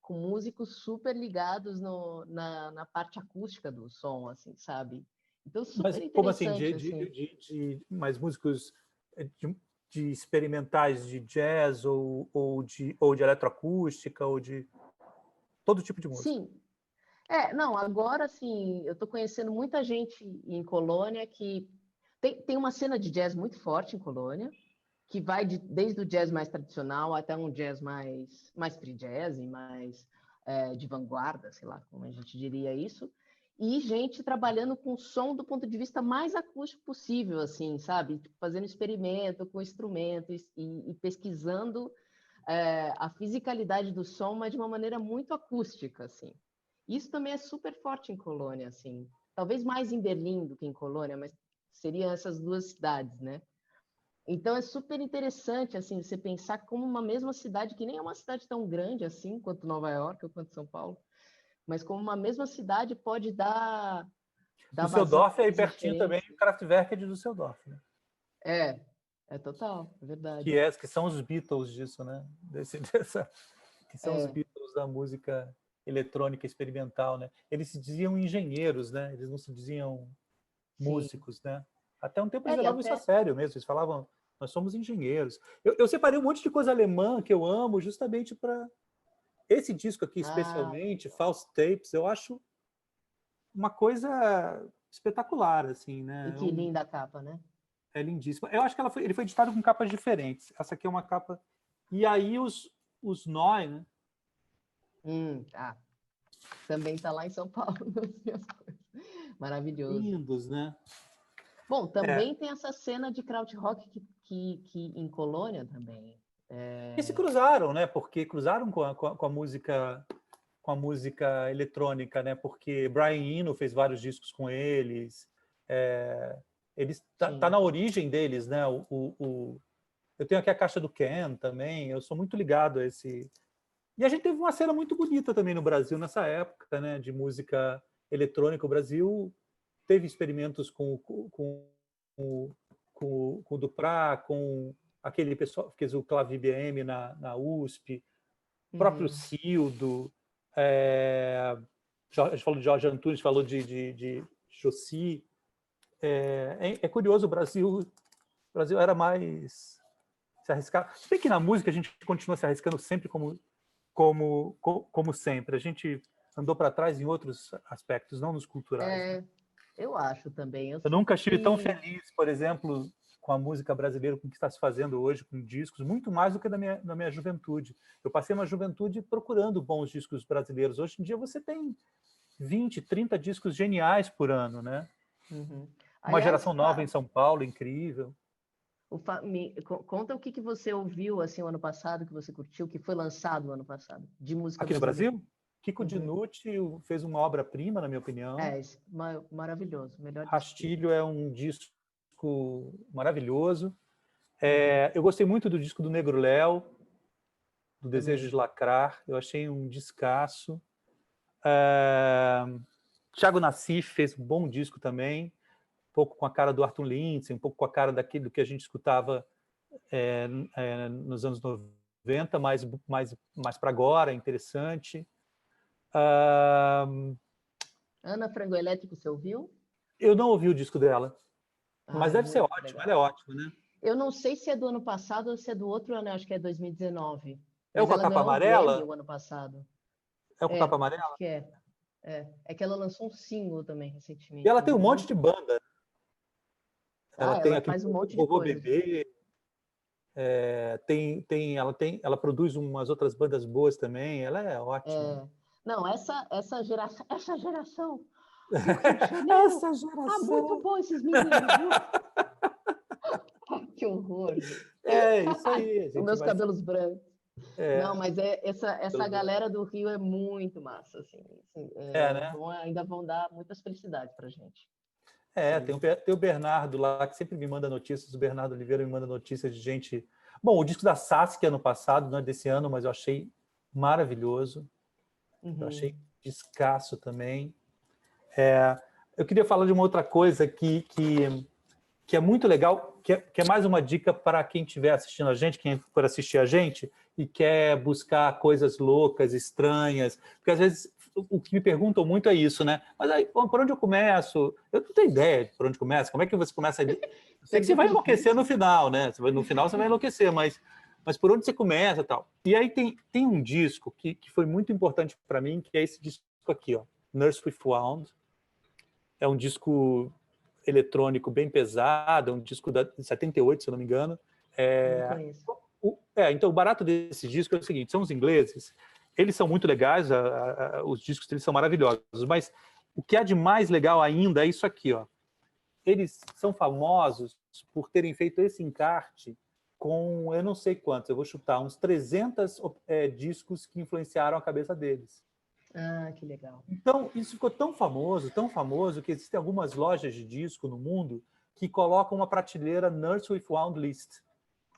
com músicos super ligados na parte acústica do som, assim, sabe? Então, super Mas como assim, interessante, assim. mais músicos de experimentais de jazz ou de eletroacústica ou de todo tipo de música? Sim. Não, agora, assim, eu estou conhecendo muita gente em Colônia que tem uma cena de jazz muito forte em Colônia, que vai desde o jazz mais tradicional até um jazz mais free jazz, mais de vanguarda, sei lá como a gente diria isso, e gente trabalhando com som do ponto de vista mais acústico possível, assim, sabe? Tipo, fazendo experimento com instrumentos e pesquisando a fisicalidade do som, mas de uma maneira muito acústica, assim. Isso também é super forte em Colônia, assim. Talvez mais em Berlim do que em Colônia, mas seriam essas 2 cidades, né? Então é super interessante assim você pensar como uma mesma cidade, que nem é uma cidade tão grande assim quanto Nova York ou quanto São Paulo, mas como uma mesma cidade pode dar vazão Düsseldorf a é aí coisas pertinho também, diferentes. o Kraftwerk é de Düsseldorf, né? É total, é verdade. Que são os Beatles disso, né? Que são os Beatles da música eletrônica experimental, né? Eles se diziam engenheiros, né? Eles não se diziam Sim. músicos, né? Até um tempo eles E levavam isso a até sério mesmo. Eles falavam, nós somos engenheiros. Eu separei um monte de coisa alemã que eu amo justamente para esse disco aqui, Ah, especialmente, False Tapes, eu acho uma coisa espetacular, assim, e né? que linda a capa, né? É lindíssimo. Eu acho que ele foi editado com capas diferentes. Essa aqui é uma capa... E aí os Noi, né? Tá. Também tá lá em São Paulo. Maravilhoso. Lindos, né? Bom, É. também tem essa cena de krautrock que em Colônia também. E se cruzaram, né? Porque cruzaram com a música eletrônica, né? Porque Brian Eno fez vários discos com eles. Eles tá Sim. na origem deles, né? Eu tenho aqui a caixa do Ken também. Eu sou muito ligado a esse. E a gente teve uma cena muito bonita também no Brasil nessa época, né? De música eletrônica. O Brasil teve experimentos com o Duprá, com aquele pessoal que fez o Clavi BM na USP, próprio Uhum. Cildo, a gente falou de Jorge Antunes, falou de Jossi. É curioso, o Brasil era mais se arriscar. Se bem que na música a gente continua se arriscando sempre como sempre. A gente andou para trás em outros aspectos, não nos culturais. Né? Eu acho também. Eu Eu nunca sinto estive tão que feliz, por exemplo, com a música brasileira, com o que está se fazendo hoje, com discos, muito mais do que na minha juventude. Eu passei uma juventude procurando bons discos brasileiros. Hoje em dia você tem 20, 30 discos geniais por ano, né? Uhum. Uma Aliás, geração nova em São Paulo, incrível. conta o que você ouviu assim o ano passado, que você curtiu, que foi lançado o ano passado, de música Aqui no brasileira. Brasil, Kiko Uhum. Dinucci fez uma obra-prima, na minha opinião. Maravilhoso, melhor disco dele. Rastilho é um disco maravilhoso. Uhum. Eu gostei muito do disco do Negro Léo, do Desejo Também. de Lacrar. Eu achei um descasso. Thiago Nassif fez um bom disco também, um pouco com a cara do Arthur Lindsay, um pouco com a cara daquilo que a gente escutava nos anos 90, mais para agora, interessante. Ana Frango Elétrico, você ouviu? Eu não ouvi o disco dela, Ah, mas é deve ser muito ótimo, ela é legal. ótima, né? Eu não sei se é do ano passado ou se é do outro ano, eu acho que é 2019. É o Mas com a ela capa ganhou o Grammy amarela? o ano passado. É o com a capa Acho amarela? que é. É que ela lançou um single também E recentemente, ela tem um monte muito de bom. banda. Ela Ah, tem ela aqui faz um monte de Vovô coisa. Bebê, ela produz umas outras bandas boas também. Ela é ótima. Não, essa geração do Rio de Janeiro, Essa ah, muito geração. bom esses meninos, viu? Que horror, gente. É isso aí, a Os gente meus vai. cabelos brancos. Não, É, mas essa galera do Rio é muito massa, assim, né? ainda vão dar muitas felicidades pra gente. Tem Sim. tem o Bernardo lá, que sempre me manda notícias. O Bernardo Oliveira me manda notícias de gente. Bom, o disco da Saskia ano passado, não é desse ano, mas eu achei maravilhoso. Eu achei Uhum. descasso também. Eu queria falar de uma outra coisa que é muito legal, que é mais uma dica para quem estiver assistindo a gente, quem for assistir a gente e quer buscar coisas loucas, estranhas, porque às vezes o que me perguntam muito é isso, né? Mas aí, por onde eu começo? Eu não tenho ideia de por onde começa. Como é que você começa? Eu sei que você Pergunta vai enlouquecer difícil. no final, né? No final você vai enlouquecer, mas por onde você começa, tal? E aí tem um disco que foi muito importante para mim, que é esse disco aqui, ó, Nurse with Wound. É um disco eletrônico bem pesado, é um disco de 78, se eu não me engano. Não conheço. Então, o barato desse disco é o seguinte, são os ingleses, eles são muito legais, os discos deles são maravilhosos, mas o que há de mais legal ainda é isso aqui, ó. Eles são famosos por terem feito esse encarte com, eu não sei quantos, eu vou chutar, uns 300 discos que influenciaram a cabeça deles. Ah, que legal. Então, isso ficou tão famoso, que existem algumas lojas de disco no mundo que colocam uma prateleira Nurse with Wound List,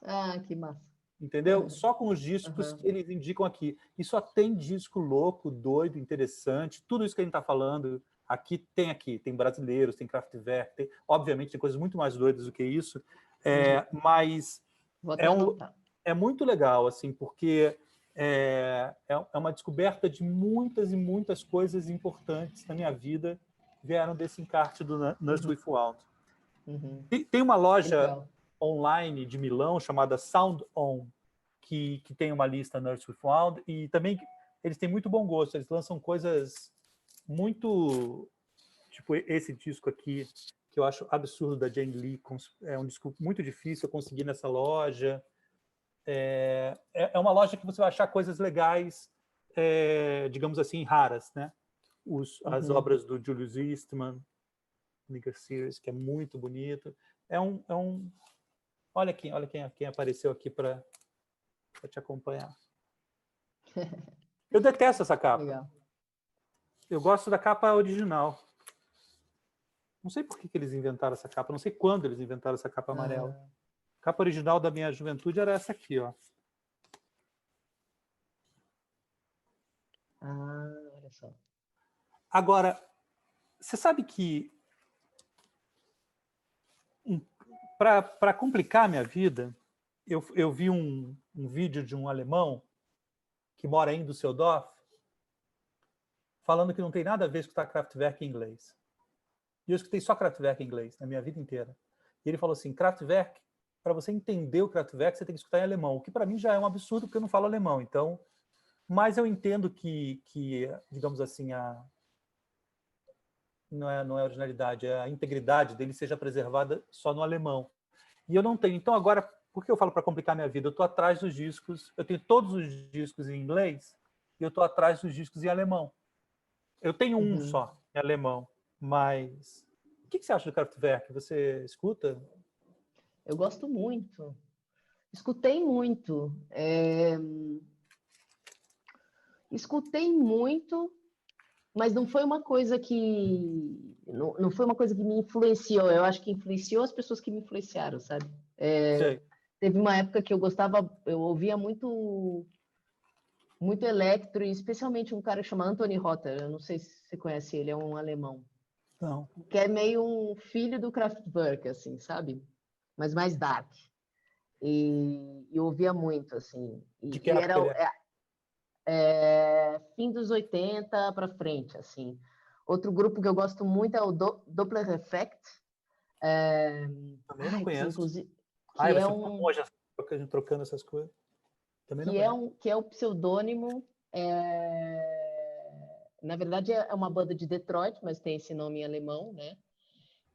Ah, que massa. entendeu? Só com os discos Aham. que eles indicam aqui. E só tem disco louco, doido, interessante, tudo isso que a gente está falando. Tem brasileiros, tem Kraftwerk, obviamente tem coisas muito mais doidas do que isso, Uhum. mas Vou até é, um, anotar. é muito legal, assim, porque é uma descoberta de muitas e muitas coisas importantes na minha vida vieram desse encarte do Nurse Uhum. with Wound. Uhum. Tem uma Que loja legal. online de Milão chamada Sound On, que tem uma lista Nurse with Wound, e também eles têm muito bom gosto, eles lançam coisas muito... Tipo, esse disco aqui, que eu acho absurdo, da Jane Lee, é um disco muito difícil eu conseguir nessa loja. É uma loja que você vai achar coisas legais, digamos assim, raras, né? As obras do Julius Eastman, Nigger Series, que é muito bonito. Olha quem apareceu aqui para te acompanhar. Eu detesto essa capa. Legal. Eu gosto da capa original. Não sei por que eles inventaram essa capa, não sei quando eles inventaram essa capa amarela. A capa original da minha juventude era essa aqui, ó. Olha só. Agora, você sabe que para complicar a minha vida, eu vi um vídeo de um alemão que mora em Düsseldorf falando que não tem nada a ver escutar Kraftwerk em inglês. E eu escutei só Kraftwerk em inglês na minha vida inteira. E ele falou assim, Kraftwerk, para você entender o Kraftwerk, você tem que escutar em alemão, o que para mim já é um absurdo, porque eu não falo alemão. Então, mas eu entendo que digamos assim, não é originalidade, a integridade dele seja preservada só no alemão. E eu não tenho. Então, agora, por que eu falo para complicar minha vida? Eu estou atrás dos discos, eu tenho todos os discos em inglês e eu estou atrás dos discos em alemão. Eu tenho um só, em alemão, mas... O que você acha do Kraftwerk? Você escuta? Eu gosto muito. Escutei muito. Escutei muito, mas não foi uma coisa que... Não foi uma coisa que me influenciou. Eu acho que influenciou as pessoas que me influenciaram, sabe? Sei. Teve uma época que eu ouvia muito electro, e especialmente um cara que chama Anthony Rother. Eu não sei se você conhece ele, é um alemão. Não. Que é meio um filho do Kraftwerk, assim, sabe? Mas mais dark. E eu ouvia muito, assim. De que E época era ele é? fim dos 80 para frente, assim. Outro grupo que eu gosto muito é o Doppler Effect. Também não Que conheço. inclusive Ai, que vai é ser uma um monja trocando essas coisas. Também não conheço. que é o pseudônimo. Na verdade é uma banda de Detroit, mas tem esse nome em alemão, né?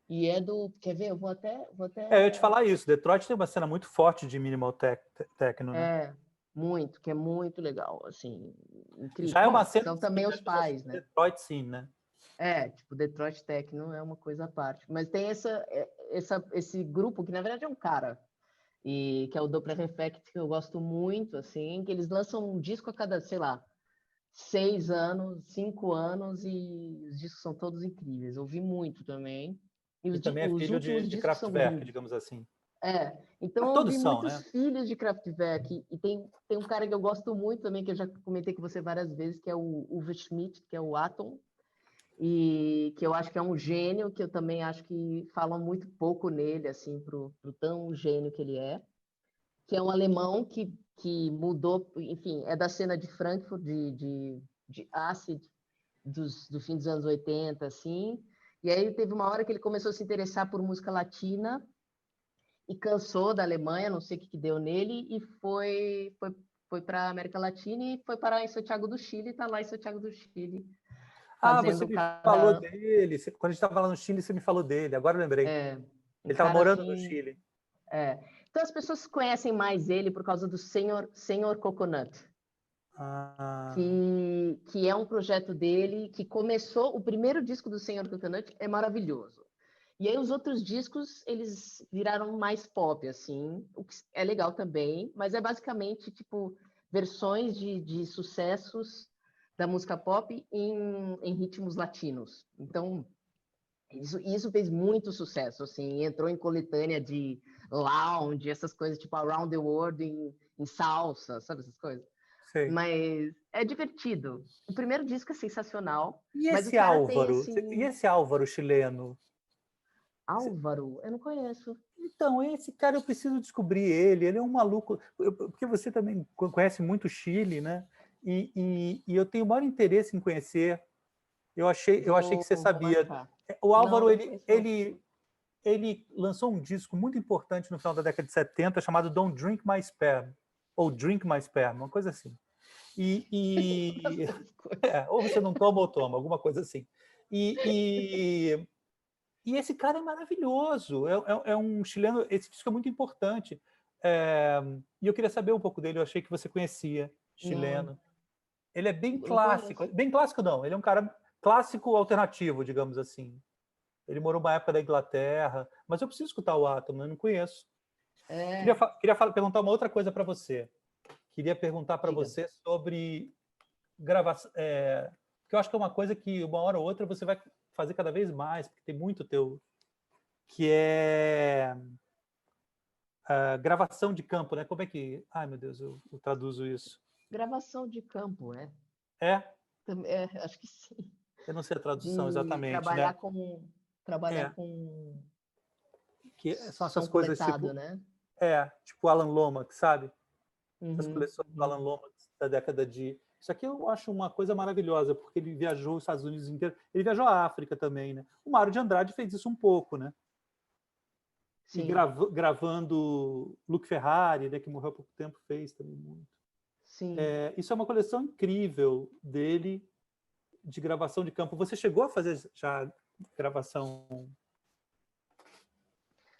E é do, quer ver? Eu vou até Eu ia te falar isso. Detroit tem uma cena muito forte de minimal techno, né? muito, que é muito legal, assim, incrível. Já é uma Bom, cena são que se também quiser os que já chama pais, né? Detroit sim, né? Tipo, Detroit Techno é uma coisa à parte. Mas tem esse grupo, que na verdade é um cara, e que é o Doppler Effect, que eu gosto muito, assim, que eles lançam um disco a cada, sei lá, 6 anos, 5 anos, e os discos são todos incríveis. Eu ouvi muito também. E E também é os filho últimos de discos são Kraftwerk, grooves. digamos assim. Então Ah, eu todos ouvi são, né? muitos filhos de Kraftwerk, e tem um cara que eu gosto muito também, que eu já comentei com você várias vezes, que é o Uwe Schmidt, que é o Atom, e que eu acho que é um gênio, que eu também acho que falam muito pouco nele, assim, pro tão gênio que ele é, que é um alemão que mudou, enfim, é da cena de Frankfurt, de Acid, do fim dos anos 80, assim, e aí teve uma hora que ele começou a se interessar por música latina, e cansou da Alemanha, não sei o que deu nele, e foi para a América Latina e foi parar em Santiago do Chile, e está lá em Santiago do Chile, Ah, você fazendo me falou cada... dele. Quando a gente estava lá no Chile, você me falou dele. Agora eu lembrei. Um Ele estava cara morando no assim... Chile. Então as pessoas conhecem mais ele por causa do Senhor Coconut, Ah, que é um projeto dele, que começou... O primeiro disco do Senhor Coconut é maravilhoso. E aí os outros discos, eles viraram mais pop, assim, o que é legal também, mas é basicamente, tipo, versões de sucessos da música pop em ritmos latinos. Então, isso fez muito sucesso, assim, entrou em coletânea de lounge, essas coisas, tipo, Around the World em salsa, sabe essas coisas? sei. Mas é divertido. O primeiro disco é sensacional, E mas o esse cara tem, Álvaro? E assim... esse Álvaro chileno? Álvaro, eu não conheço. Então, esse cara eu preciso descobrir ele. Ele é um maluco. Porque você também conhece muito o Chile, né? E eu tenho o maior interesse em conhecer. Eu achei que você Vou sabia. marcar. O Não, Álvaro, não conheço, não. ele lançou um disco muito importante no final da década de 70 chamado Don't Drink My Sperm, ou Drink My Sperm, uma coisa assim. E, ou você não toma ou toma, alguma coisa assim. E esse cara é maravilhoso, é um chileno, esse disco é muito importante. E eu queria saber um pouco dele, eu achei que você conhecia, Não, chileno. Ele é não conheço. bem clássico não, ele é um cara clássico alternativo, digamos assim. Ele morou uma época da Inglaterra, mas eu preciso escutar o Atom, eu não conheço. É, Perguntar uma outra coisa para você. Queria perguntar para diga. você sobre gravação, porque eu acho que é uma coisa que uma hora ou outra você vai fazer cada vez mais, porque tem muito teu, que é a gravação de campo, né? Como é que, ai meu Deus, eu traduzo isso? Gravação de campo, é. É, Acho que sim. eu não sei a tradução De exatamente, né? trabalhar É, com que são essas som coisas coletado, tipo, né? tipo Alan Lomax, sabe? Essas Uhum, coleções do uhum. Alan Lomax da década de. Isso aqui eu acho uma coisa maravilhosa, porque ele viajou os Estados Unidos inteiro. Ele viajou a África também, né? O Mário de Andrade fez isso um pouco, né? E Sim, gravando Luke Ferrari, né, que morreu há pouco tempo, fez também muito. sim. Isso é uma coleção incrível dele de gravação de campo. Você chegou a fazer já gravação?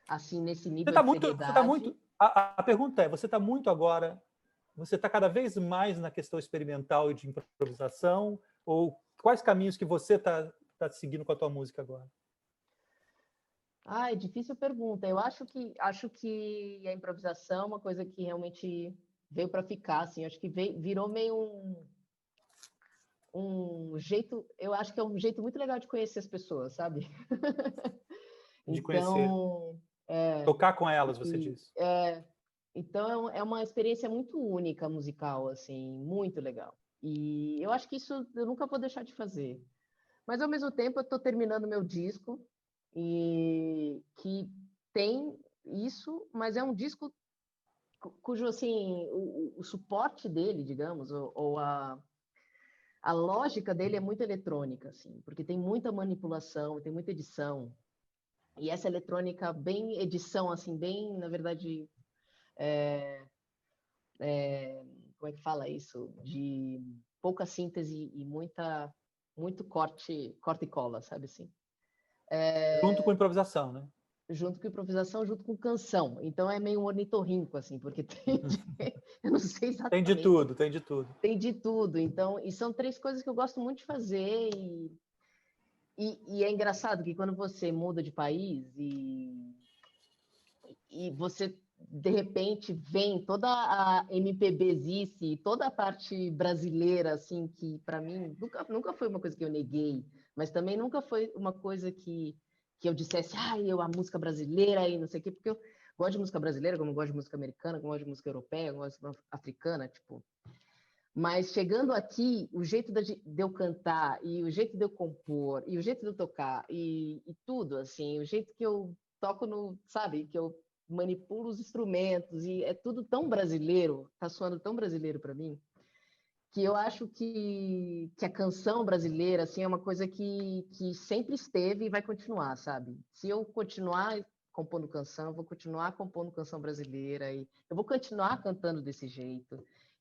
Assim, nesse Você nível está de muito, você tá seriedade. muito. A pergunta é: você está muito agora? Você está cada vez mais na questão experimental e de improvisação? Ou quais caminhos que você tá seguindo com a tua música agora? Ah, é difícil pergunta. Eu acho que a improvisação é uma coisa que realmente veio para ficar, assim. Acho que virou meio um jeito. Eu acho que é um jeito muito legal de conhecer as pessoas, sabe? De conhecer, Então, é, tocar com elas, você e, diz. é, então é uma experiência muito única musical, assim, muito legal. E eu acho que isso eu nunca vou deixar de fazer. Mas ao mesmo tempo eu estou terminando meu disco e que tem isso, mas é um disco cujo assim o suporte dele, digamos, ou a lógica dele é muito eletrônica, assim, porque tem muita manipulação, tem muita edição. E essa eletrônica bem edição, assim, bem, na verdade, como é que fala isso? De pouca síntese e muito corte e cola, sabe assim? Junto com improvisação, né? Junto com improvisação, junto com canção. Então é meio um ornitorrinco, assim, porque eu não sei Tem de exatamente, tudo, tem de tudo. tem de tudo. Então, e são três coisas que eu gosto muito de fazer. E é engraçado que quando você muda de país e você de repente vem toda a MPBzice, toda a parte brasileira, assim, que para mim nunca foi uma coisa que eu neguei, mas também nunca foi uma coisa que eu dissesse, eu a música brasileira e não sei o quê, porque eu gosto de música brasileira, como eu gosto de música americana, como eu gosto de música europeia, como eu gosto de música africana, tipo. Mas chegando aqui, o jeito de eu cantar, e o jeito de eu compor, e o jeito de eu tocar, e tudo, assim, o jeito que eu toco no, sabe, que eu manipulo os instrumentos, e é tudo tão brasileiro, tá soando tão brasileiro para mim, que eu acho que a canção brasileira, assim, é uma coisa que sempre esteve e vai continuar, sabe? Se eu continuar compondo canção, eu vou continuar compondo canção brasileira, e eu vou continuar cantando desse jeito,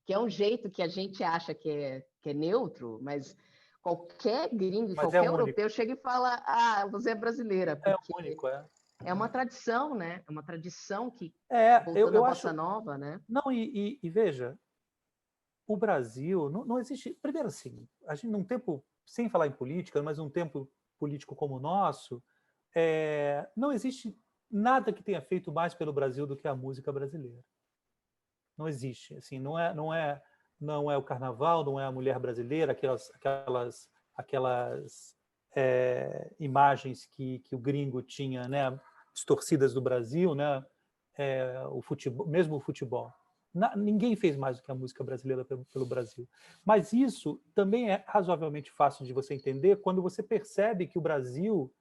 que é um jeito que a gente acha que é neutro, mas qualquer gringo e Mas é qualquer único. europeu chega e fala, você é brasileira, É porque único, é. é uma tradição, né? É uma tradição que, Eu, voltando à eu bossa acho. nova, né? Não, e veja, o Brasil não existe. Primeiro, assim, a gente, num tempo, sem falar em política, mas num tempo político como o nosso, não existe nada que tenha feito mais pelo Brasil do que a música brasileira. Não existe. Assim, não é o carnaval, não é a mulher brasileira, aquelas imagens que o gringo tinha, né, distorcidas do Brasil, né, o futebol, mesmo o futebol. Ninguém fez mais do que a música brasileira pelo Brasil. Mas isso também é razoavelmente fácil de você entender quando você percebe que o Brasil,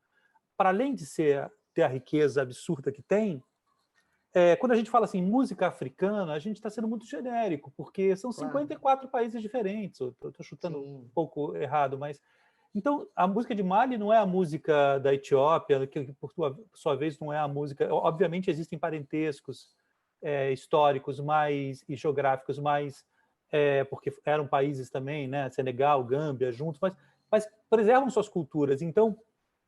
para além de ter a riqueza absurda que tem, quando a gente fala assim, música africana, a gente está sendo muito genérico, porque são Claro, 54 países diferentes. Eu estou chutando um sim, pouco errado, mas. Então, a música de Mali não é a música da Etiópia, que por sua vez não é a música. Obviamente existem parentescos históricos e geográficos, mas porque eram países também, né, Senegal, Gâmbia, juntos, mas preservam suas culturas. Então,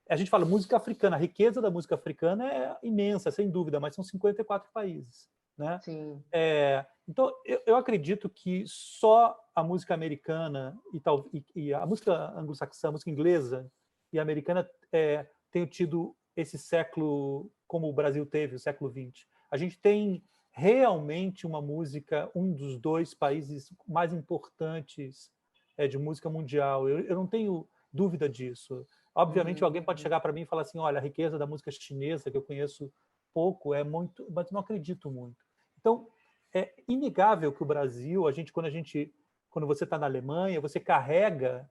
a gente fala música africana, a riqueza da música africana é imensa, sem dúvida, mas são 54 países, né? Sim. Então, eu acredito que só a música americana e a música anglo-saxã, a música inglesa e a americana tenham tido esse século como o Brasil teve, o século XX. A gente tem realmente uma música, um dos 2 países mais importantes de música mundial. Eu não tenho dúvida disso. Obviamente, alguém pode chegar para mim e falar assim, olha, a riqueza da música chinesa, que eu conheço pouco, é muito, mas não acredito muito. Então, é inegável que o Brasil, quando você está na Alemanha, você carrega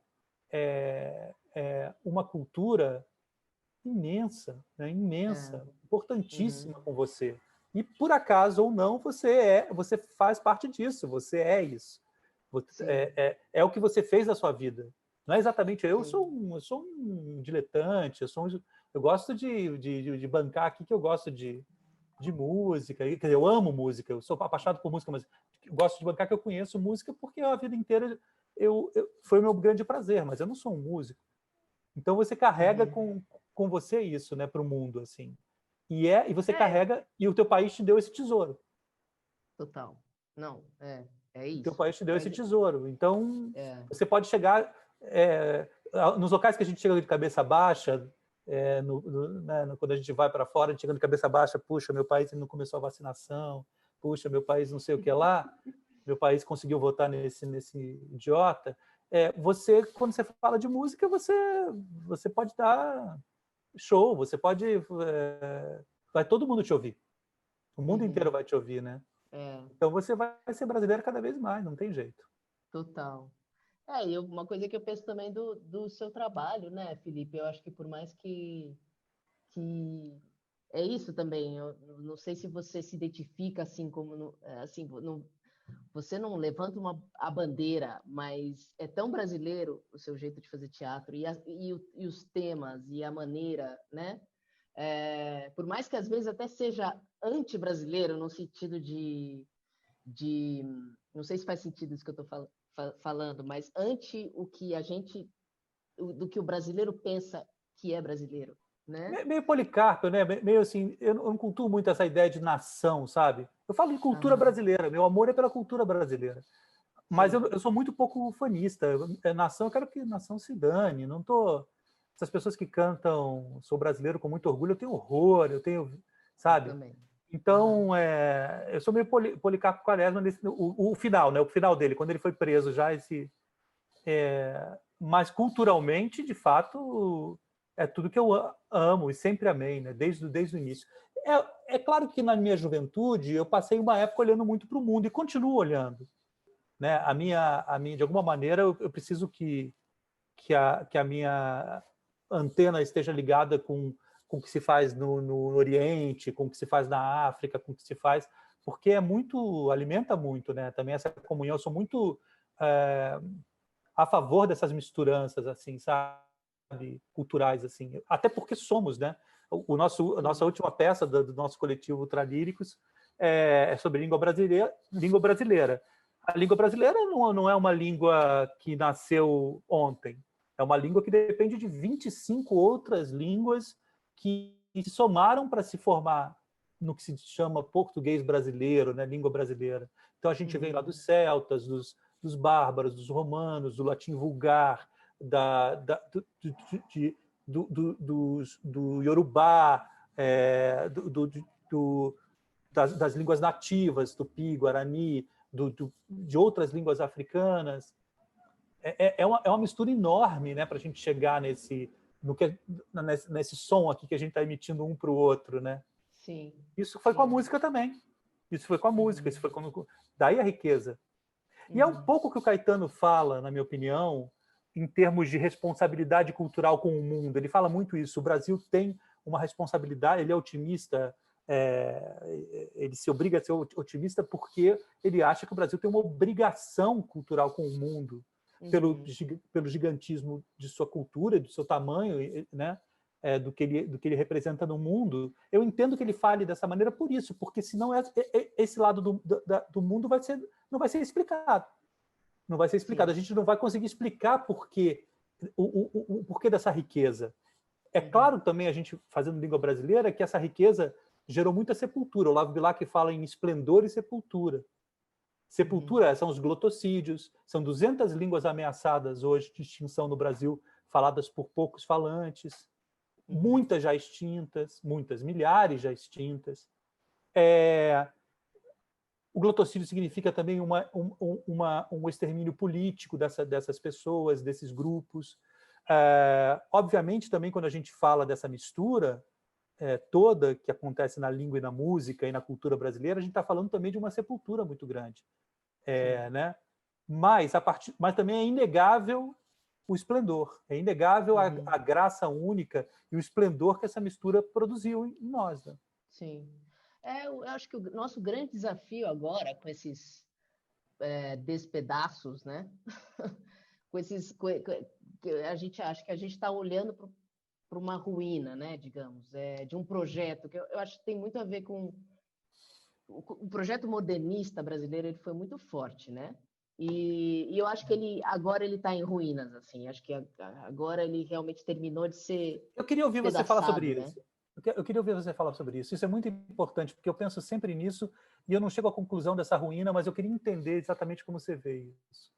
uma cultura imensa, né? Imensa, importantíssima com você. E por acaso ou não, você faz parte disso, você é isso. É o que você fez da sua vida. Não é exatamente eu sou um diletante, eu gosto de bancar aqui que eu gosto de música, quer dizer, eu amo música, eu sou apaixonado por música, mas eu gosto de bancar que eu conheço música porque a vida inteira foi o meu grande prazer, mas eu não sou um músico. Então você carrega com você isso, né, para o mundo, assim. E você carrega, e o teu país te deu esse tesouro. Total. Não, é isso. O teu país te deu esse tesouro. Então, você pode chegar nos locais que a gente chega de cabeça baixa, quando a gente vai para fora, a gente chega de cabeça baixa, puxa, meu país não começou a vacinação, puxa, meu país não sei o que lá, meu país conseguiu votar nesse idiota. Quando você fala de música, você pode dar show, você pode... vai todo mundo te ouvir. O mundo inteiro vai te ouvir, né? Então você vai ser brasileiro cada vez mais, não tem jeito. Total. E uma coisa que eu penso também do seu trabalho, né, Felipe? Eu acho que por mais que é isso também, eu não sei se você se identifica assim como assim, você não levanta a bandeira, mas é tão brasileiro o seu jeito de fazer teatro e os temas e a maneira, né? Por mais que às vezes até seja anti-brasileiro no sentido de não sei se faz sentido isso que eu estou falando, mas ante do que o brasileiro pensa que é brasileiro, né? Meio Policarpo, né? Meio assim, eu não cultuo muito essa ideia de nação, sabe? Eu falo de cultura brasileira, meu amor é pela cultura brasileira. Mas eu sou muito pouco ufanista. Nação, eu quero que nação se dane. Não tô... Essas pessoas que cantam sou brasileiro com muito orgulho, eu tenho horror, sabe? Eu também. Então, eu sou meio Policarpo Quaresma o final, né? O final dele, quando ele foi preso já, mas culturalmente, de fato, é tudo que eu amo e sempre amei, né? Desde o início. É claro que na minha juventude eu passei uma época olhando muito para o mundo e continuo olhando, né? De alguma maneira, eu preciso que a minha antena esteja ligada com o que se faz no Oriente, com o que se faz na África, com o que se faz, porque alimenta muito, né? Também essa comunhão. Eu sou muito a favor dessas misturanças, assim, sabe, culturais, assim, até porque somos, né? A nossa última peça do nosso coletivo Ultralíricos é sobre língua brasileira. A língua brasileira não é uma língua que nasceu ontem. É uma língua que depende de 25 outras línguas que se somaram para se formar no que se chama português brasileiro, né? Língua brasileira. Então a gente vem lá dos celtas, dos bárbaros, dos romanos, do latim vulgar, do iorubá, das línguas nativas, tupi, guarani, de outras línguas africanas. É uma mistura enorme, né, para a gente chegar nesse som aqui que a gente está emitindo um para o outro, né? Sim. Isso foi com a música também. Isso foi com a música, isso foi daí a riqueza. E é um pouco o que o Caetano fala, na minha opinião, em termos de responsabilidade cultural com o mundo. Ele fala muito isso. O Brasil tem uma responsabilidade, ele é otimista, ele se obriga a ser otimista porque ele acha que o Brasil tem uma obrigação cultural com o mundo, pelo gigantismo de sua cultura, do seu tamanho, né? Do que ele representa no mundo. Eu entendo que ele fale dessa maneira por isso, porque senão esse lado do mundo não vai ser explicado. Não vai ser explicado. Sim. A gente não vai conseguir explicar o porquê dessa riqueza. É Uhum. claro também, a gente fazendo língua brasileira, que essa riqueza gerou muita sepultura. O Olavo Bilac fala em esplendor e sepultura. Sepultura são os glotossídios, são 200 línguas ameaçadas hoje de extinção no Brasil, faladas por poucos falantes, muitas já extintas, muitas, milhares já extintas. O glotossídio significa também um extermínio político dessas pessoas, desses grupos. Obviamente, também, quando a gente fala dessa mistura toda que acontece na língua e na música e na cultura brasileira, a gente está falando também de uma sepultura muito grande. Né? Mas também é inegável o esplendor, é inegável a graça única e o esplendor que essa mistura produziu em nós. Né? Sim. Eu acho que o nosso grande desafio agora, com esses despedaços, né? A gente acha que a gente está olhando para uma ruína, né? Digamos, de um projeto que eu acho que tem muito a ver com o projeto modernista brasileiro. Ele foi muito forte, né? E eu acho que agora ele está em ruínas, assim. Acho que agora ele realmente terminou de ser. Eu queria ouvir você falar sobre né? isso. Eu queria ouvir você falar sobre isso. Isso é muito importante, porque eu penso sempre nisso e eu não chego à conclusão dessa ruína, mas eu queria entender exatamente como você vê isso.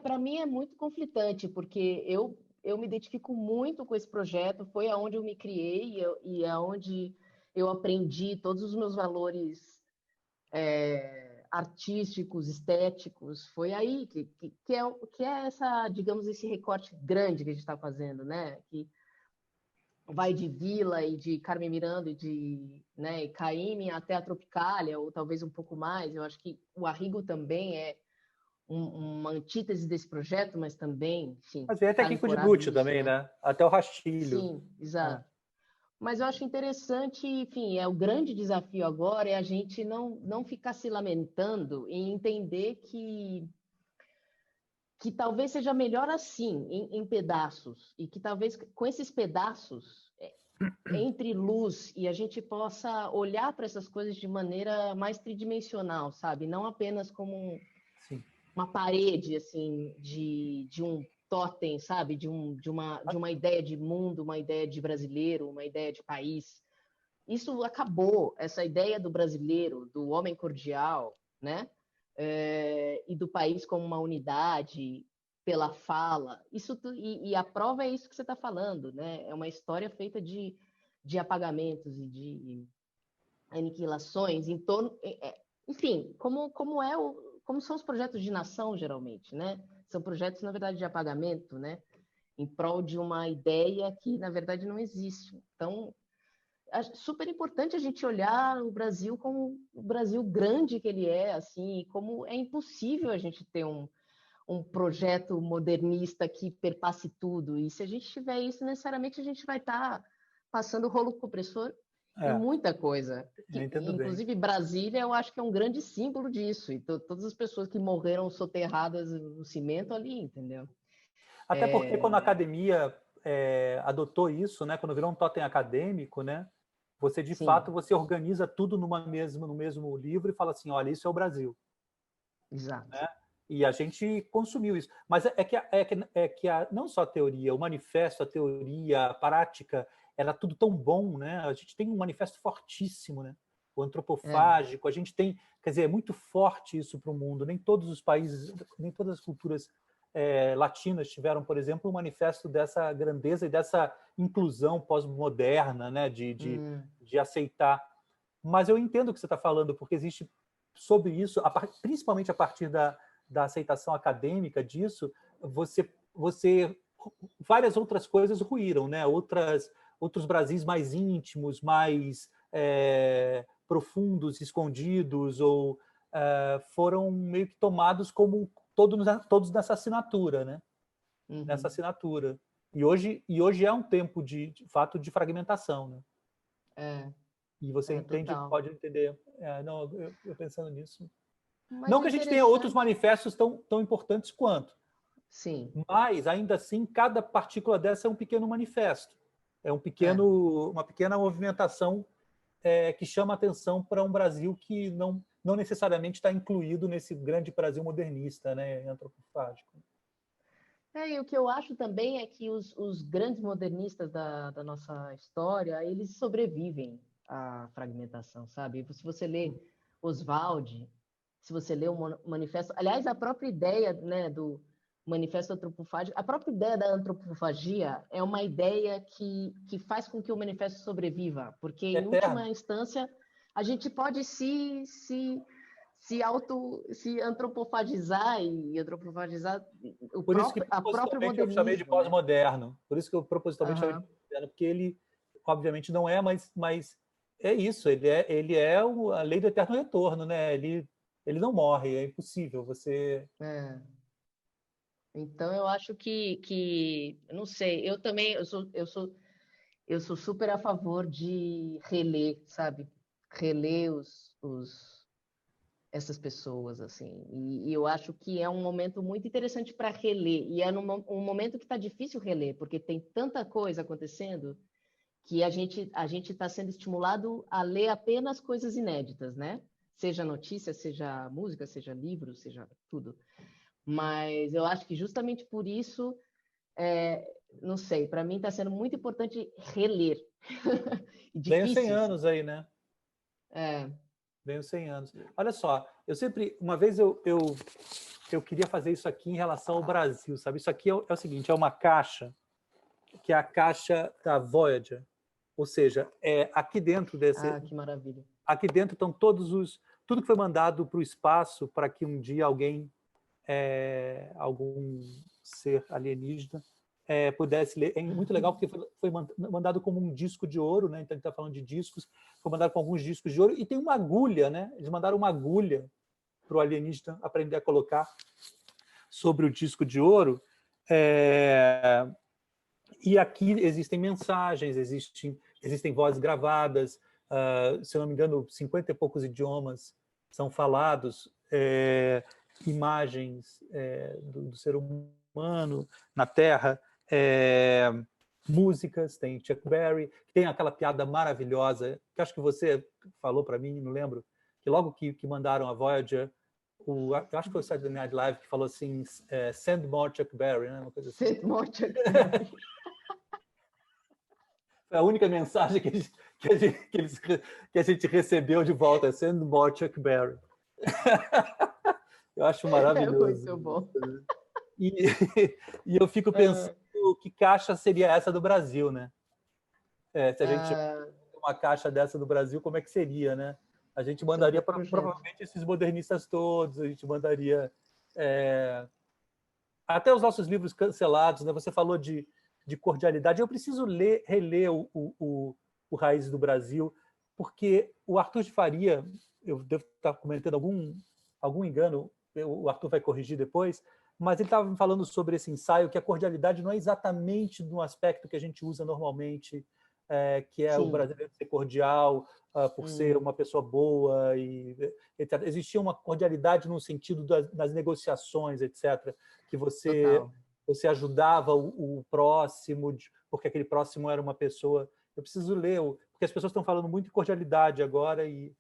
Para mim é muito conflitante, porque eu me identifico muito com esse projeto, foi aonde eu me criei e aonde eu aprendi todos os meus valores artísticos, estéticos. Foi aí que é essa, digamos, esse recorte grande que a gente está fazendo, né? Que vai de Vila e de Carmen Miranda e de Caymmi até a Tropicália, ou talvez um pouco mais. Eu acho que o Arrigo também é uma antítese desse projeto, mas também, enfim, Mas vem até está Kiko de ancorado Gucci nisso, também, né? né? Até o Rastilho. Sim, exato. Mas eu acho interessante, enfim, o grande desafio agora é a gente não ficar se lamentando e entender que talvez seja melhor assim, em pedaços, e que talvez com esses pedaços, entre luz, e a gente possa olhar para essas coisas de maneira mais tridimensional, sabe? Não apenas como uma parede, assim, de um totem, sabe? De uma ideia de mundo, uma ideia de brasileiro, uma ideia de país. Isso acabou, essa ideia do brasileiro, do homem cordial, né? E do país como uma unidade pela fala. E a prova é isso que você está falando, né? É uma história feita de apagamentos e de aniquilações em torno, enfim, como são os projetos de nação geralmente, né? São projetos, na verdade, de apagamento, né? Em prol de uma ideia que, na verdade, não existe. Então, é super importante a gente olhar o Brasil como o Brasil grande que ele é, assim, como é impossível a gente ter um projeto modernista que perpasse tudo. E se a gente tiver isso, necessariamente a gente vai estar passando rolo compressor em muita coisa. Inclusive, Brasília, eu acho que é um grande símbolo disso. E todas as pessoas que morreram soterradas no cimento ali, entendeu? Até porque quando a academia adotou isso, né, quando virou um totem acadêmico, né, você de fato você organiza tudo no mesmo livro e fala assim, olha, isso é o Brasil. Exato. Né? E a gente consumiu isso. Mas não só a teoria, o manifesto, a teoria, a prática, era tudo tão bom, né? A gente tem um manifesto fortíssimo, né? O antropofágico, a gente tem, quer dizer, é muito forte isso para o mundo. Nem todos os países, nem todas as culturas latinas tiveram, por exemplo, um manifesto dessa grandeza e dessa inclusão pós-moderna, né? De aceitar. Mas eu entendo o que você está falando, porque existe sobre isso, principalmente a partir da aceitação acadêmica disso, várias outras coisas ruíram, né? Outros Brasis mais íntimos, mais profundos, escondidos, ou foram meio que tomados como todos nessa assinatura, né? Nessa assinatura. E hoje é um tempo de fato de fragmentação, né? E você entende, total. pode entender. Não, eu pensando nisso. Mas não que a gente tenha outros manifestos tão importantes quanto. Sim. Mas, ainda assim, cada partícula dessa é um pequeno manifesto. É uma pequena movimentação que chama atenção para um Brasil que não necessariamente está incluído nesse grande Brasil modernista, né, antropofágico. E o que eu acho também é que os grandes modernistas da nossa história, eles sobrevivem à fragmentação, sabe? Se você lê Oswald, se você lê o manifesto... Aliás, a própria ideia, né, do manifesto antropofágico, a própria ideia da antropofagia é uma ideia que faz com que o manifesto sobreviva, porque, em última instância, a gente pode se antropofagizar e antropofagizar Por isso que a própria modernismo. Eu chamei de pós-moderno. Né? Por isso que eu propositalmente chamei de pós-moderno, porque ele, obviamente, não é, mas é isso. Ele é a lei do eterno retorno, né? Ele não morre, é impossível. Você. Então eu acho que não sei. Eu também eu sou super a favor de reler, sabe? Reler essas pessoas, assim. E eu acho que é um momento muito interessante para reler. E é um momento que está difícil reler, porque tem tanta coisa acontecendo que a gente está sendo estimulado a ler apenas coisas inéditas, né? Seja notícia, seja música, seja livro, seja tudo. Mas eu acho que justamente por isso, não sei, para mim está sendo muito importante reler. Vem os 100 anos aí, né? Vem os 100 anos. Olha só, uma vez eu queria fazer isso aqui em relação ao Brasil, sabe? Isso aqui é o seguinte, é uma caixa, que é a caixa da Voyager, ou seja, aqui dentro desse... que maravilha. Aqui dentro estão tudo que foi mandado para o espaço para que um dia algum ser alienígena pudesse ler. É muito legal porque foi mandado como um disco de ouro, né? Então a gente está falando de discos, foi mandado com alguns discos de ouro e tem uma agulha, né? Eles mandaram uma agulha para o alienígena aprender a colocar sobre o disco de ouro. E aqui existem mensagens, existem vozes gravadas, se eu não me engano, 50 e poucos idiomas são falados, imagens do ser humano na Terra, músicas, tem Chuck Berry, tem aquela piada maravilhosa, que acho que você falou para mim, não lembro, que logo que mandaram a Voyager, eu acho que foi o Saturday Night Live que falou assim, send more Chuck Berry, né? Uma coisa assim. Send more Chuck Berry. Foi a única mensagem que a gente recebeu de volta, send more Chuck Berry. Eu acho maravilhoso. É muito bom. E eu fico pensando que caixa seria essa do Brasil, né? Se a gente uma caixa dessa do Brasil, como é que seria, né? A gente mandaria provavelmente esses modernistas todos, a gente mandaria até os nossos livros cancelados, né? Você falou de cordialidade. Eu preciso reler o Raízes do Brasil, porque o Arthur de Faria, eu devo estar cometendo algum engano, o Arthur vai corrigir depois, mas ele estava falando sobre esse ensaio, que a cordialidade não é exatamente no aspecto que a gente usa normalmente, que é Sim. o brasileiro ser cordial, por ser uma pessoa boa, etc. Existia uma cordialidade no sentido das negociações, etc., que você ajudava o próximo, porque aquele próximo era uma pessoa... Eu preciso ler, porque as pessoas estão falando muito de cordialidade agora, e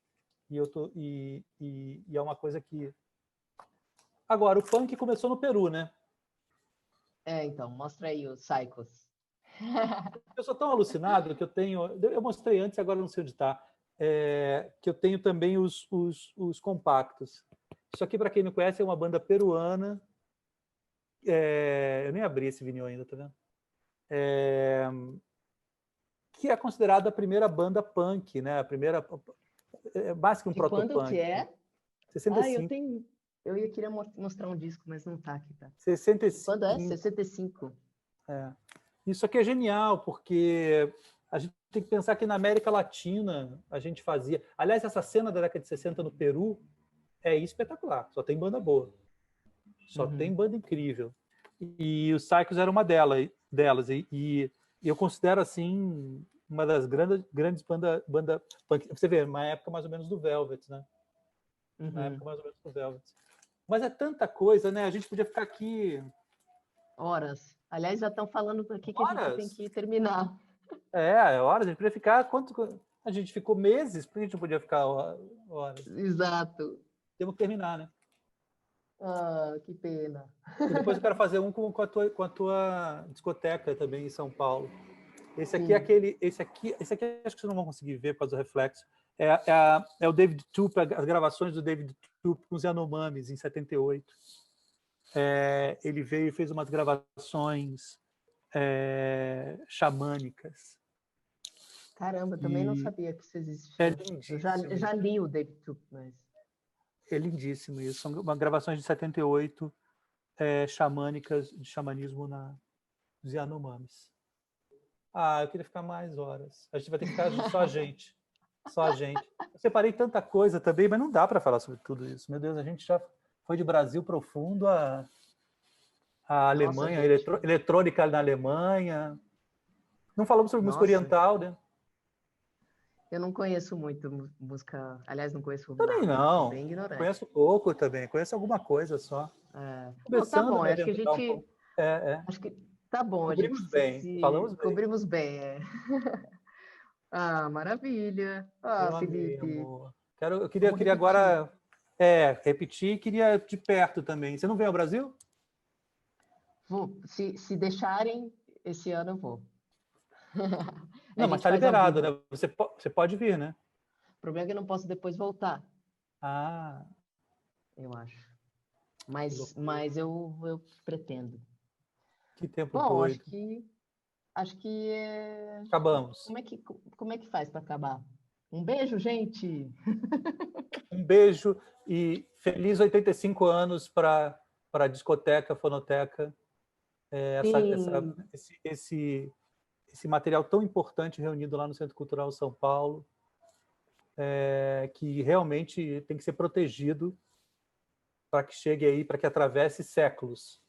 é uma coisa que... Agora, o funk começou no Peru, né? Então, mostra aí os Psychos. Eu sou tão alucinado que eu tenho... Eu mostrei antes, agora não sei onde está. Que eu tenho também os compactos. Isso aqui, para quem não conhece, é uma banda peruana. Eu nem abri esse vinil ainda, tá vendo? Que é considerada a primeira banda punk, né? A primeira... mais que um protopunk. Quando que é? 65. Eu ia querer mostrar um disco, mas não tá aqui, tá? 65. Quando é? 65. Isso aqui é genial, porque a gente tem que pensar que na América Latina a gente fazia... Aliás, essa cena da década de 60 no Peru é espetacular. Só tem banda boa. Só tem banda incrível. E os Psychos era uma delas. E eu considero, assim, uma das grandes banda punk. Você vê, uma época mais ou menos do Velvet, né? Na época mais ou menos do Velvet. Mas é tanta coisa, né? A gente podia ficar aqui... Horas. Aliás, já estão falando aqui que a gente tem que terminar. Horas. A gente podia ficar... A gente ficou meses, por que a gente não podia ficar horas? Exato. Temos que terminar, né? Ah, que pena. E depois eu quero fazer um com a tua discoteca também em São Paulo. Esse aqui é Sim. aquele. Esse aqui acho que vocês não vão conseguir ver por causa do reflexo. É o David Tup, as gravações do David Tup com os Yanomamis, em 78. Ele veio e fez umas gravações xamânicas. Caramba, também não sabia que isso É existia. lindíssimo. Eu já li o David Tup, mas... É lindíssimo isso. São gravações de 78 xamânicas, de xamanismo nos Yanomamis. Eu queria ficar mais horas. A gente vai ter que ficar só a gente. Só a gente. Eu separei tanta coisa também, mas não dá para falar sobre tudo isso. Meu Deus, a gente já foi de Brasil profundo a Alemanha, Nossa, eletrônica na Alemanha. Não falamos sobre música Nossa, oriental, né? eu não conheço muito música. Aliás, não conheço Também nada. Sou não. bem ignorante. Conheço pouco também. Conheço alguma coisa só. Não, tá Começando bom. a me Acho que a aventurar um gente. pouco. Acho que tá bom. A gente Cobrimos bem. Falamos bem. cobrimos bem. Maravilha. Eu amei, Felipe. amor. Eu Vamos queria repetir. agora repetir e queria de perto também. Você não vem ao Brasil? Vou. Se deixarem, esse ano eu vou. A Não, mas gente está faz ao liberado, vivo. né? Você pode vir, né? O problema é que eu não posso depois voltar, Ah, eu acho. que loucura. Mas eu pretendo. Que tempo Bom, doido. acho que é... Acabamos. como é que faz para acabar? Um beijo, gente. Um beijo e feliz 85 anos para a discoteca, fonoteca. Sim, Esse material tão importante reunido lá no Centro Cultural São Paulo, que realmente tem que ser protegido para que chegue aí, para que atravesse séculos,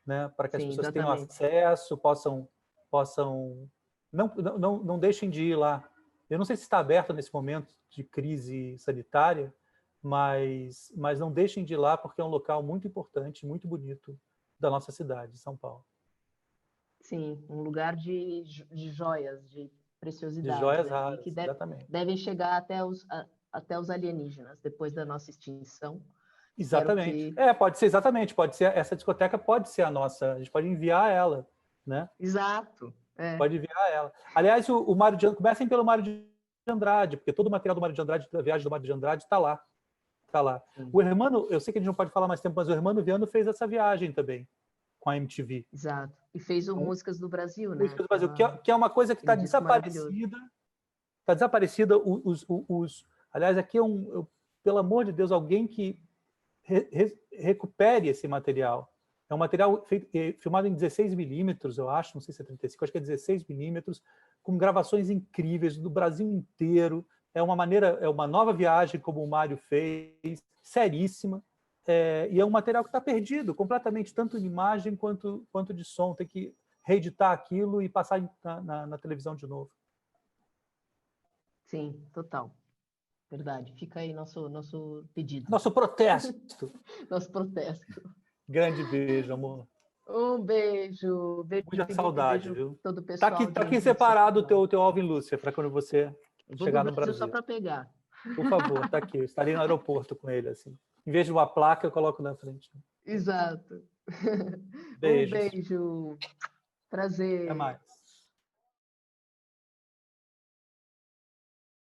né? Para que as sim, pessoas tenham exatamente. acesso, possam não deixem de ir lá. Eu não sei se está aberto nesse momento de crise sanitária, mas não deixem de ir lá porque é um local muito importante, muito bonito da nossa cidade, São Paulo. Sim, um lugar de joias, de De preciosidades joias aí que raras, exatamente. devem chegar até os alienígenas depois da nossa extinção. Espero Exatamente. que. Pode ser exatamente, pode ser, essa discoteca pode ser a nossa, a gente pode enviar ela, né? Exato. Pode enviar ela. Aliás, o Mário de Andrade, comecem pelo Mário de Andrade, porque todo o material do Mário de Andrade, da viagem do Mário de Andrade, está lá. Está lá. Sim. O Hermano, eu sei que a gente não pode falar mais tempo, mas o Hermano Viano fez essa viagem também, com a MTV. Exato. E fez o Músicas do Brasil, né? Músicas do Brasil, que é uma coisa que está Disco maravilhoso. desaparecida. Está desaparecida. Aliás, aqui pelo amor de Deus, alguém que recupere esse material. É um material filmado em 16 milímetros, eu acho, não sei se é 35, acho que é 16 milímetros, com gravações incríveis do Brasil inteiro. É uma nova viagem, como o Mário fez, seríssima, e é um material que está perdido completamente, tanto de imagem quanto de som. Tem que reeditar aquilo e passar na televisão de novo. Sim, total. Verdade. Fica aí nosso pedido. Nosso protesto. Nosso protesto. Grande beijo, amor. Um beijo. Beijo, Muita Felipe, saudade, beijo viu? todo o Tá pessoal. aqui separado o teu Alvin Lúcia, para quando você chegar no Brasil. Só para pegar. Por favor, tá aqui. Eu estarei no aeroporto com ele, assim. Em vez de uma placa, eu coloco na frente. Exato. Beijos. Um beijo. Prazer. Até mais.